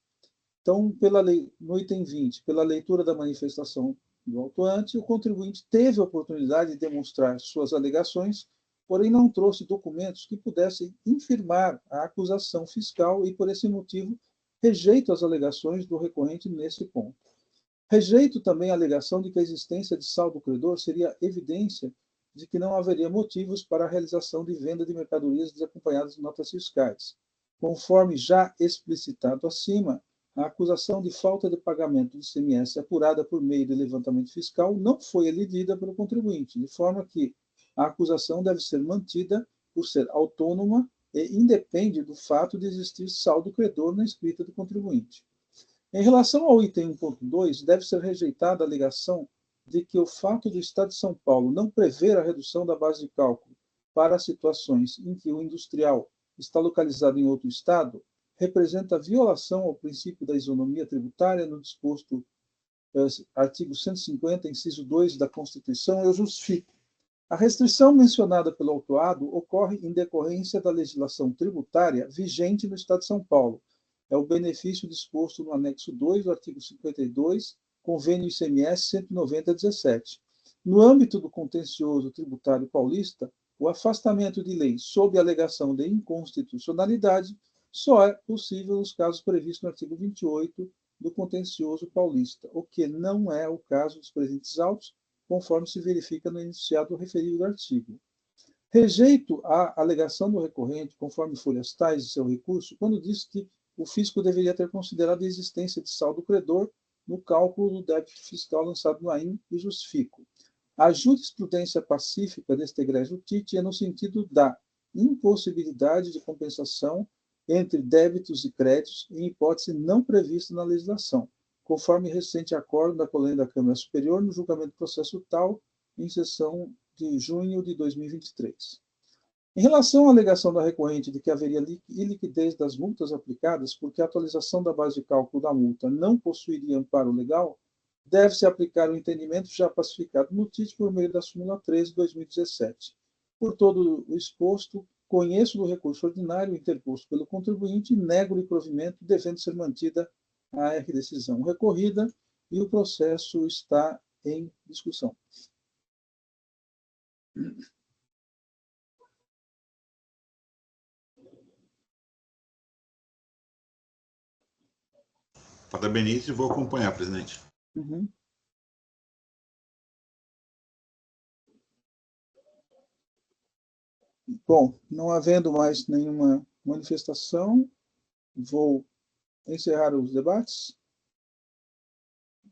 Então, no item 20, pela leitura da manifestação do autuante, o contribuinte teve a oportunidade de demonstrar suas alegações, porém não trouxe documentos que pudessem infirmar a acusação fiscal e, por esse motivo, rejeito as alegações do recorrente nesse ponto. Rejeito também a alegação de que a existência de saldo credor seria evidência de que não haveria motivos para a realização de venda de mercadorias desacompanhadas de notas fiscais. Conforme já explicitado acima, a acusação de falta de pagamento de ICMS apurada por meio de levantamento fiscal não foi elidida pelo contribuinte, de forma que a acusação deve ser mantida por ser autônoma e independe do fato de existir saldo credor na escrita do contribuinte. Em relação ao item 1.2, deve ser rejeitada a alegação de que o fato do Estado de São Paulo não prever a redução da base de cálculo para situações em que o industrial está localizado em outro Estado representa violação ao princípio da isonomia tributária no disposto artigo 150, inciso 2 da Constituição. Eu justifico. A restrição mencionada pelo autuado ocorre em decorrência da legislação tributária vigente no Estado de São Paulo. É o benefício disposto no anexo 2 do artigo 52, convênio ICMS 190/17. No âmbito do contencioso tributário paulista, o afastamento de lei sob alegação de inconstitucionalidade só é possível nos casos previstos no artigo 28 do contencioso paulista, o que não é o caso dos presentes autos, conforme se verifica no enunciado referido do artigo. Rejeito a alegação do recorrente, conforme folhas tais de seu recurso, quando diz que o fisco deveria ter considerado a existência de saldo credor no cálculo do débito fiscal lançado no AIM e justifico. A jurisprudência pacífica deste egrégio TIT é no sentido da impossibilidade de compensação entre débitos e créditos em hipótese não prevista na legislação, conforme recente acordo da Colônia da Câmara Superior no julgamento do processo tal, em sessão de junho de 2023. Em relação à alegação da recorrente de que haveria iliquidez das multas aplicadas, porque a atualização da base de cálculo da multa não possuiria amparo legal, deve-se aplicar o entendimento já pacificado no TIT por meio da súmula 13 de 2017. Por todo o exposto, conheço do recurso ordinário interposto pelo contribuinte e nego-lhe provimento, devendo ser mantida a decisão recorrida, e o processo está em discussão. Parabenizo e vou acompanhar, presidente. Uhum. Bom, não havendo mais nenhuma manifestação, vou encerrar os debates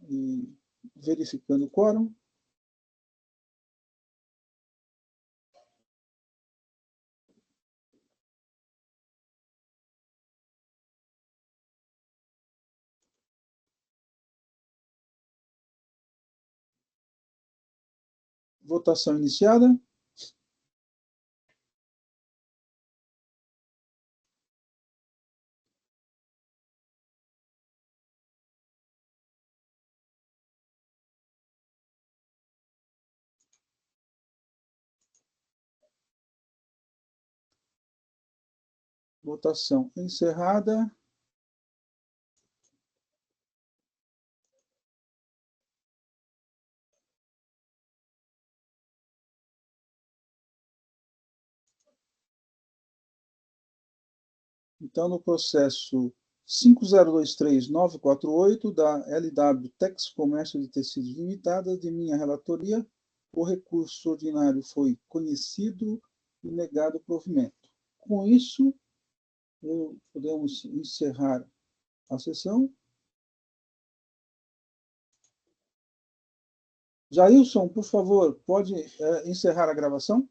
e verificando o quórum. Votação iniciada. Votação encerrada. Então, no processo 5023-948 da LW Tex Comércio de Tecidos Limitada, de minha relatoria, o recurso ordinário foi conhecido e negado provimento. Com isso, podemos encerrar a sessão. Jailson, por favor, pode encerrar a gravação?